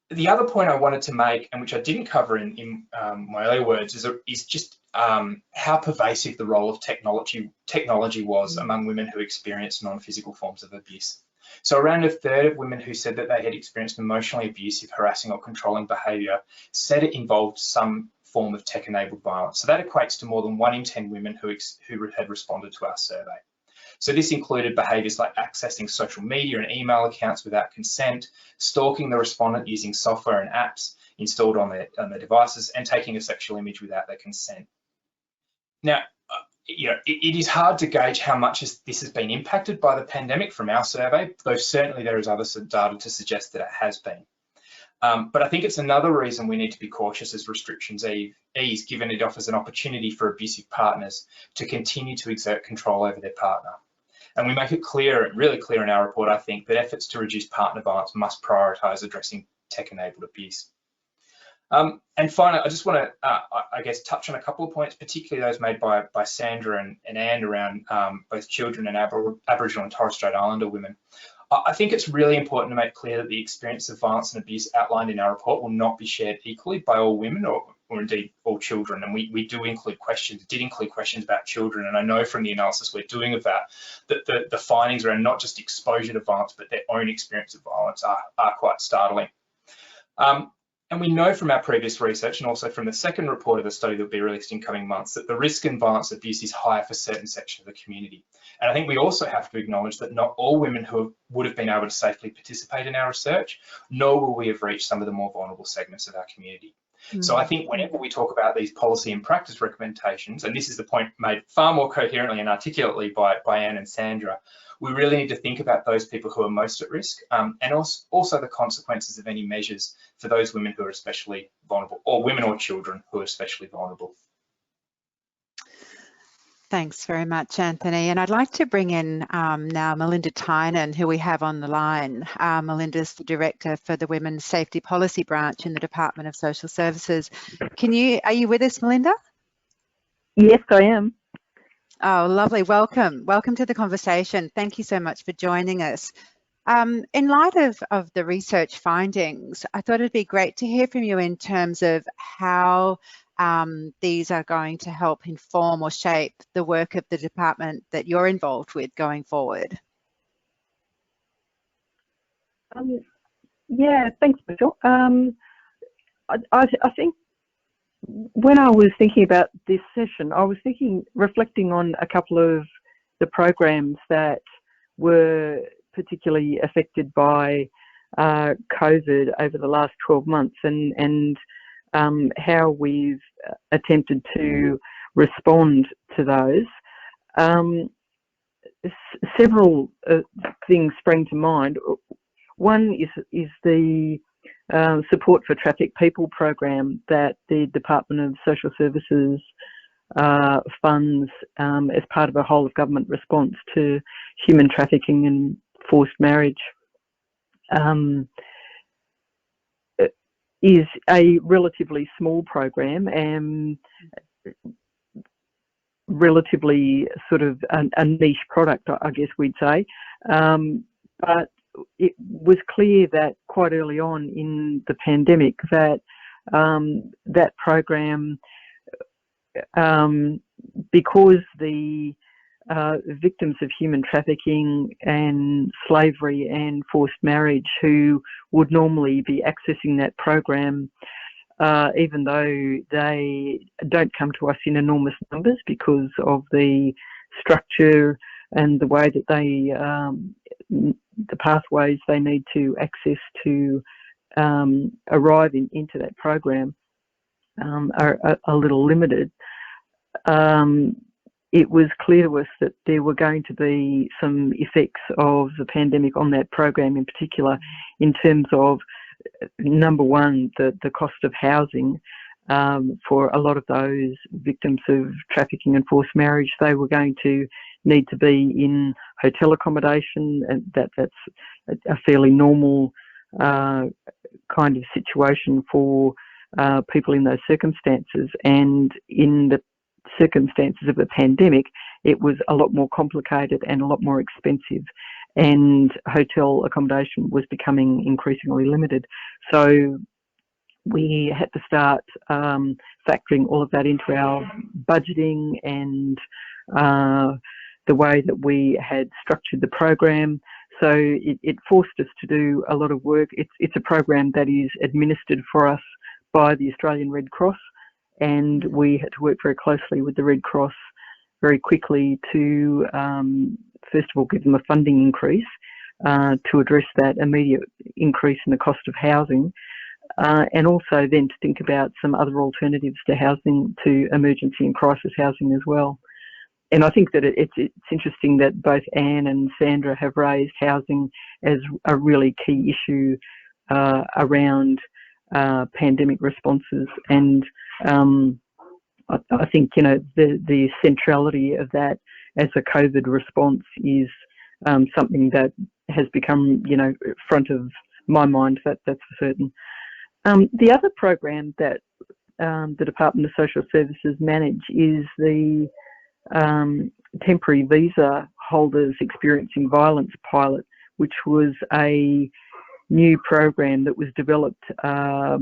The other point I wanted to make, and which I didn't cover in my earlier words, is just how pervasive the role of technology was among women who experienced non-physical forms of abuse. So around a third of women who said that they had experienced emotionally abusive, harassing or controlling behaviour said it involved some form of tech-enabled violence. So that equates to more than 1 in 10 women who had responded to our survey. So this included behaviours like accessing social media and email accounts without consent, stalking the respondent using software and apps installed on their devices, and taking a sexual image without their consent. Now, it is hard to gauge how much this has been impacted by the pandemic from our survey, though certainly there is other data to suggest that it has been. But I think it's another reason we need to be cautious as restrictions ease, given it offers an opportunity for abusive partners to continue to exert control over their partner. And we make it clear, really clear in our report, I think, that efforts to reduce partner violence must prioritise addressing tech-enabled abuse. And finally, I just want to, I guess, touch on a couple of points, particularly those made by Sandra and Anne around both children and Aboriginal and Torres Strait Islander women. I think it's really important to make clear that the experience of violence and abuse outlined in our report will not be shared equally by all women or indeed all children. And we do include questions, did include questions about children. And I know from the analysis we're doing of that the findings around not just exposure to violence, but their own experience of violence are quite startling. And we know from our previous research and also from the second report of the study that will be released in coming months that the risk in violence abuse is higher for certain sections of the community. And I think we also have to acknowledge that not all women who would have been able to safely participate in our research, nor will we have reached some of the more vulnerable segments of our community. So I think whenever we talk about these policy and practice recommendations, and this is the point made far more coherently and articulately by Anne and Sandra, we really need to think about those people who are most at risk and also the consequences of any measures for those women who are especially vulnerable, or women or children who are especially vulnerable. Thanks very much, Anthony. And I'd like to bring in now Melinda Tynan, who we have on the line. Melinda's the Director for the Women's Safety Policy Branch in the Department of Social Services. Are you with us, Melinda? Yes, I am. Oh, lovely. Welcome. Welcome to the conversation. Thank you so much for joining us. In light of the research findings, I thought it'd be great to hear from you in terms of how these are going to help inform or shape the work of the department that you're involved with going forward. Yeah, thanks, Michelle. I think when I was thinking about this session, I was reflecting on a couple of the programs that were particularly affected by COVID over the last 12 months and how we've attempted to respond to those. Several things spring to mind. One is the Support for Trafficked People program that the Department of Social Services funds as part of a whole of government response to human trafficking and forced marriage. Is a relatively small program and relatively sort of a niche product, I guess we'd say. But it was clear that quite early on in the pandemic that that program, because the victims of human trafficking and slavery and forced marriage who would normally be accessing that program, even though they don't come to us in enormous numbers because of the structure and the way that they, the pathways they need to access to arrive into that program are a little limited. It was clear to us that there were going to be some effects of the pandemic on that program in particular, in terms of, number one, the cost of housing for a lot of those victims of trafficking and forced marriage. They were going to need to be in hotel accommodation, and that's a fairly normal kind of situation for people in those circumstances. And in the circumstances of the pandemic, it was a lot more complicated and a lot more expensive, and hotel accommodation was becoming increasingly limited. So we had to start factoring all of that into our budgeting and the way that we had structured the program. So it forced us to do a lot of work. It's a program that is administered for us by the Australian Red Cross, and we had to work very closely with the Red Cross very quickly to, first of all, give them a funding increase to address that immediate increase in the cost of housing, and also then to think about some other alternatives to housing, to emergency and crisis housing as well. And I think that it's interesting that both Anne and Sandra have raised housing as a really key issue around pandemic responses. And I think, you know, the centrality of that as a COVID response is something that has become, you know, front of my mind, that's for certain. The other program that the Department of Social Services manage is the temporary visa holders experiencing violence pilot, which was a new program that was developed at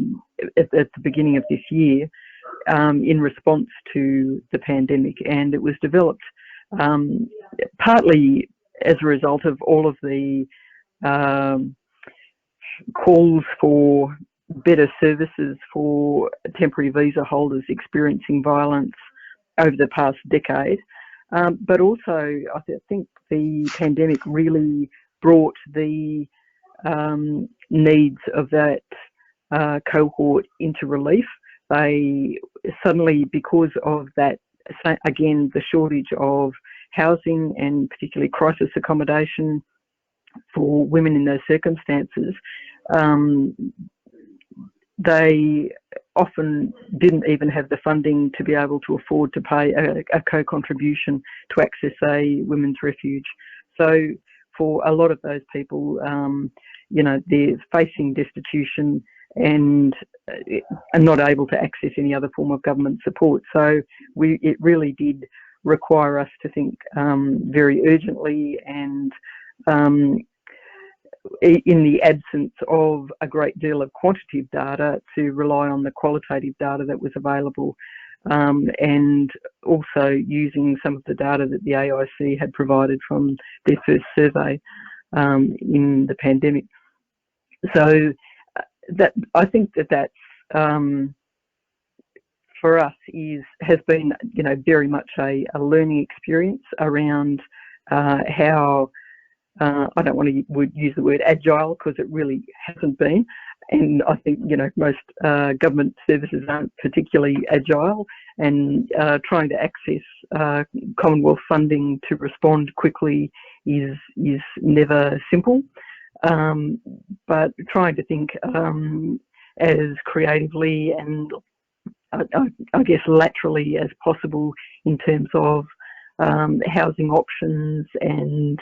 the beginning of this year in response to the pandemic, and it was developed partly as a result of all of the calls for better services for temporary visa holders experiencing violence over the past decade. But also, I think the pandemic really brought the needs of that cohort into relief. They suddenly, because of that, again, the shortage of housing and particularly crisis accommodation for women in those circumstances, they often didn't even have the funding to be able to afford to pay a co-contribution to access a women's refuge. So for a lot of those people, you know, they're facing destitution and are not able to access any other form of government support. So it really did require us to think very urgently, and in the absence of a great deal of quantitative data, to rely on the qualitative data that was available, and also using some of the data that the AIC had provided from their first survey in the pandemic. So that, I think that's for us has been, you know, very much a learning experience around how I don't want to use the word agile, because it really hasn't been, and I think, you know, most government services aren't particularly agile, and trying to access Commonwealth funding to respond quickly is never simple, but trying to think as creatively and I guess laterally as possible in terms of housing options and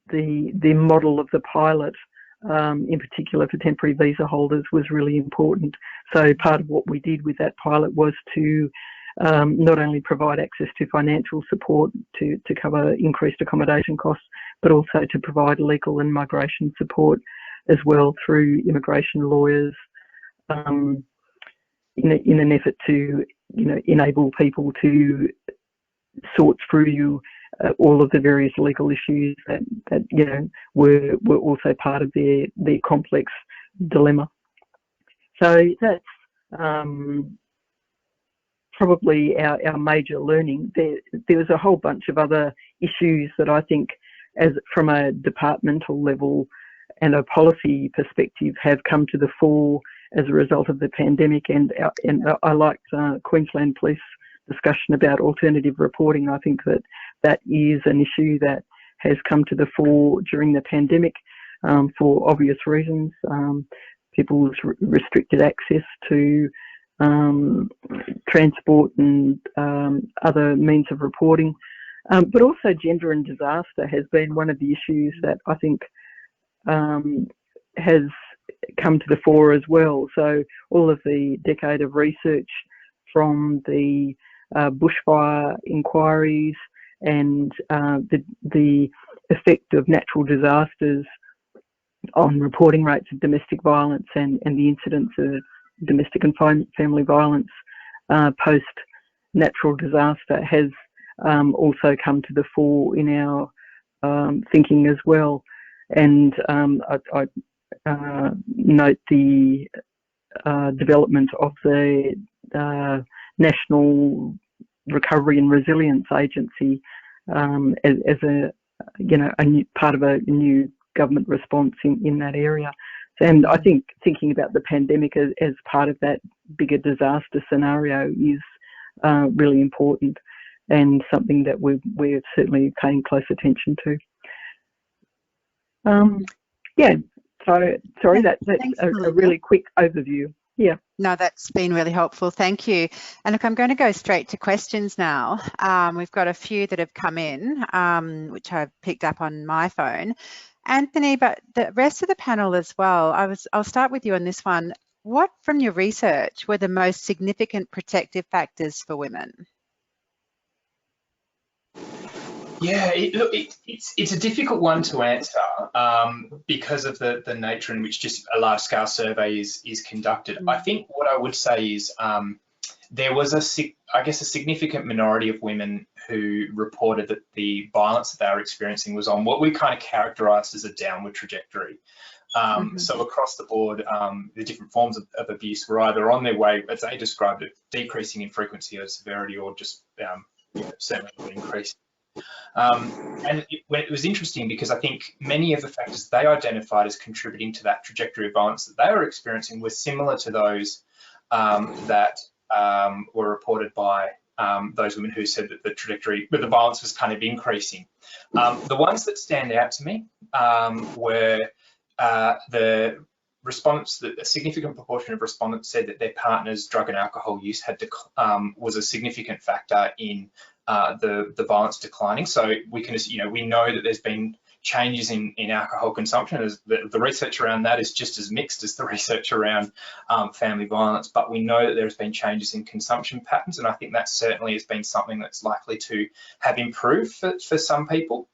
the model of the pilot, in particular for temporary visa holders, was really important. So part of what we did with that pilot was to not only provide access to financial support to cover increased accommodation costs, but also to provide legal and migration support as well through immigration lawyers, in an effort to, you know, enable people to sort through all of the various legal issues that you know were also part of their complex dilemma. So that's probably our major learning. There was a whole bunch of other issues that I think, as from a departmental level and a policy perspective, have come to the fore as a result of the pandemic, and I liked Queensland Police discussion about alternative reporting. I think that is an issue that has come to the fore during the pandemic for obvious reasons. People's restricted access to transport and other means of reporting, but also gender and disaster has been one of the issues that I think has come to the fore as well. So all of the decade of research from the bushfire inquiries and the effect of natural disasters on reporting rates of domestic violence and the incidence of domestic and family violence post natural disaster has also come to the fore in our thinking as well. And I note the development of the National Recovery and Resilience Agency as a, you know, a new part of a new government response in that area. And I think thinking about the pandemic as part of that bigger disaster scenario is really important, and something that we're certainly paying close attention to. Yeah, so sorry, that's a really quick overview. Yeah. No, that's been really helpful. Thank you. And look, I'm going to go straight to questions now. We've got a few that have come in, which I've picked up on my phone. Anthony, but the rest of the panel as well, I'll start with you on this one. What from your research were the most significant protective factors for women? Yeah, it's a difficult one to answer because of the nature in which just a large-scale survey is conducted. I think what I would say is there was a significant minority of women who reported that the violence that they were experiencing was on what we kind of characterised as a downward trajectory. So across the board, the different forms of abuse were either on their way, as they described it, decreasing in frequency or severity, or just certainly increasing. And it was interesting because I think many of the factors they identified as contributing to that trajectory of violence that they were experiencing were similar to those that were reported by those women who said that the trajectory, but the violence was kind of increasing. The ones that stand out to me were the respondents, a significant proportion of respondents said that their partner's drug and alcohol use was a significant factor in the violence declining. So we can, we know that there's been changes in alcohol consumption. As the research around that is just as mixed as the research around family violence, but we know that there's been changes in consumption patterns, and I think that certainly has been something that's likely to have improved for some people.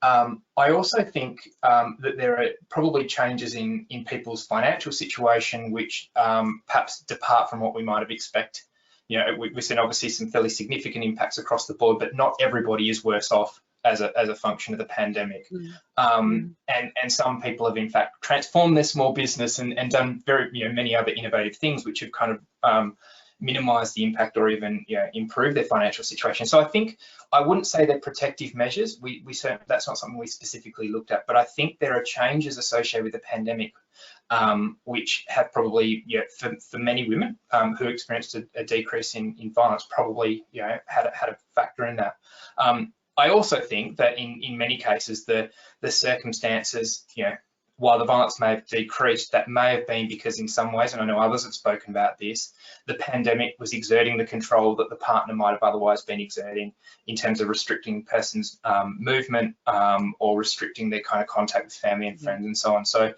I also think that there are probably changes in people's financial situation which perhaps depart from what we might have expected. We've seen obviously some fairly significant impacts across the board, but not everybody is worse off as a function of the pandemic. And some people have in fact transformed their small business and done many other innovative things which have kind of minimise the impact or even improve their financial situation. So I think I wouldn't say they're protective measures. We certainly, that's not something we specifically looked at, but I think there are changes associated with the pandemic which have probably, for many women who experienced a decrease in violence, probably had a factor in that. I also think that in many cases the circumstances, while the violence may have decreased, that may have been because in some ways, and I know others have spoken about this, the pandemic was exerting the control that the partner might have otherwise been exerting in terms of restricting person's movement or restricting their kind of contact with family and friends and so on. So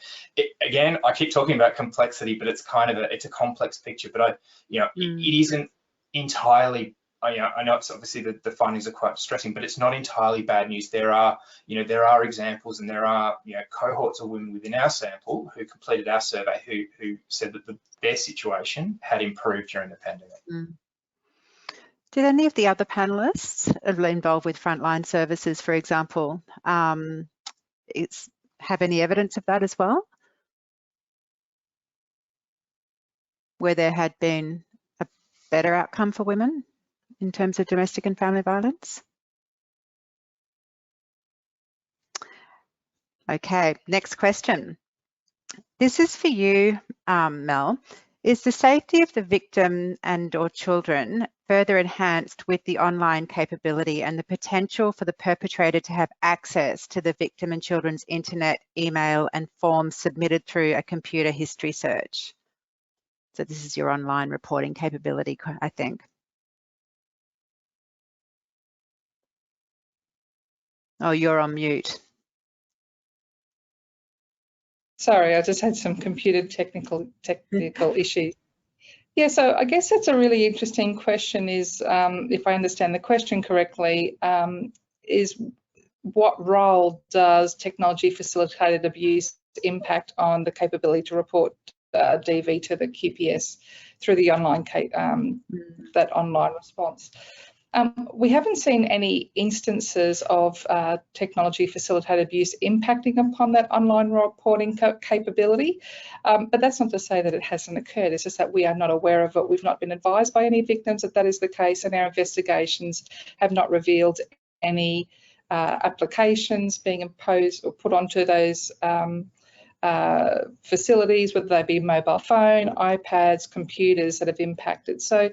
again, I keep talking about complexity, but it's kind of it's a complex picture, but it isn't entirely, I know it's obviously the findings are quite distressing, but it's not entirely bad news. There are examples, and there are cohorts of women within our sample who completed our survey who said that their situation had improved during the pandemic. Did any of the other panelists involved with frontline services, for example, have any evidence of that as well, where there had been a better outcome for women in terms of domestic and family violence? Okay, next question. This is for you, Mel. Is the safety of the victim and or children further enhanced with the online capability and the potential for the perpetrator to have access to the victim and children's internet, email and forms submitted through a computer history search? So this is your online reporting capability, I think. Oh, you're on mute. Sorry, I just had some computer technical issues. Yeah, so I guess that's a really interesting question is, if I understand the question correctly, is what role does technology facilitated abuse impact on the capability to report DV to the QPS through the online, that online response? We haven't seen any instances of technology facilitated abuse impacting upon that online reporting capability, but that's not to say that it hasn't occurred. It's just that we are not aware of it. We've not been advised by any victims that is the case, and our investigations have not revealed any applications being imposed or put onto those facilities, whether they be mobile phone, iPads, computers that have impacted. So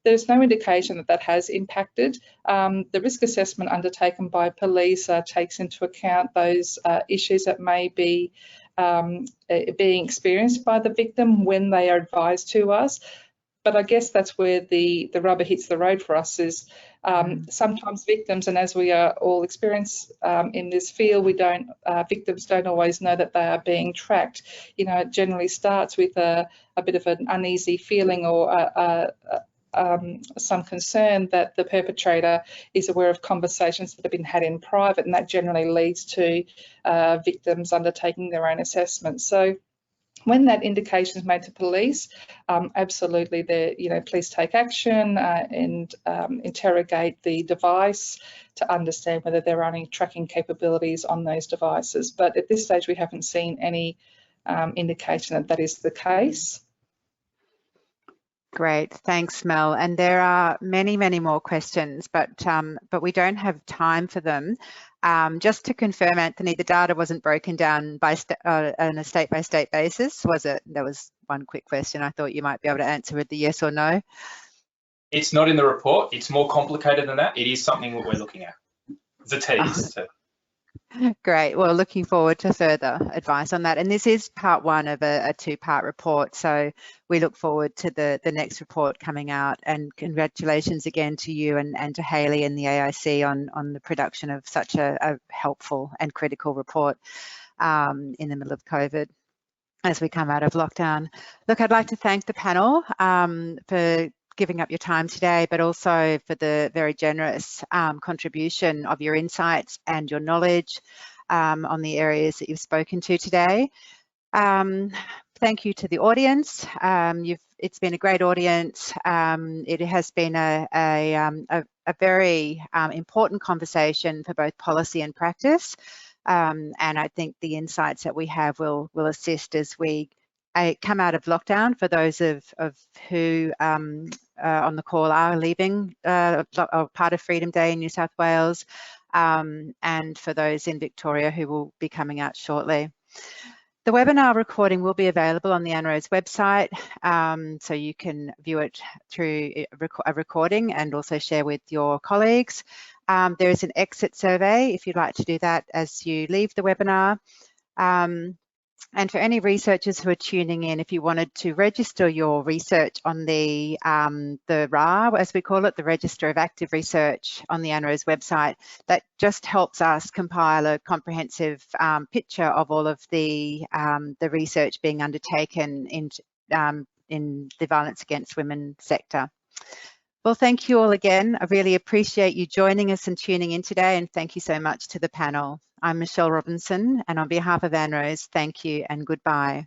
there's no indication that that has impacted. The risk assessment undertaken by police takes into account those issues that may be being experienced by the victim when they are advised to us. But I guess that's where the rubber hits the road for us is sometimes victims, and as we are all experienced in this field, victims don't always know that they are being tracked. You know, it generally starts with a bit of an uneasy feeling or some concern that the perpetrator is aware of conversations that have been had in private, and that generally leads to victims undertaking their own assessment. So when that indication is made to police, absolutely, please take action and interrogate the device to understand whether there are any tracking capabilities on those devices. But at this stage, we haven't seen any indication that that is the case. Great, thanks, Mel. And there are many, many more questions, but we don't have time for them. Just to confirm, Anthony, the data wasn't broken down by on a state-by-state basis, was it? That was one quick question I thought you might be able to answer with the yes or no. It's not in the report. It's more complicated than that. It is something that we're looking at. The tease. Great. Well, looking forward to further advice on that. And this is part one of a two-part report. So we look forward to the next report coming out. And congratulations again to you and to Hayley and the AIC on the production of such a helpful and critical report in the middle of COVID as we come out of lockdown. Look, I'd like to thank the panel for giving up your time today, but also for the very generous contribution of your insights and your knowledge on the areas that you've spoken to today. Thank you to the audience. It's been a great audience. It has been a very important conversation for both policy and practice. And I think the insights that we have will assist as we come out of lockdown for those of who on the call are leaving part of Freedom Day in New South Wales, and for those in Victoria who will be coming out shortly. The webinar recording will be available on the ANROWS website, so you can view it through a recording and also share with your colleagues. There is an exit survey if you'd like to do that as you leave the webinar. And for any researchers who are tuning in, if you wanted to register your research on the RAR, as we call it, the Register of Active Research on the ANROWS website, that just helps us compile a comprehensive picture of all of the research being undertaken in the violence against women sector. Well, thank you all again. I really appreciate you joining us and tuning in today, and thank you so much to the panel. I'm Michelle Robinson, and on behalf of ANROWS, thank you and goodbye.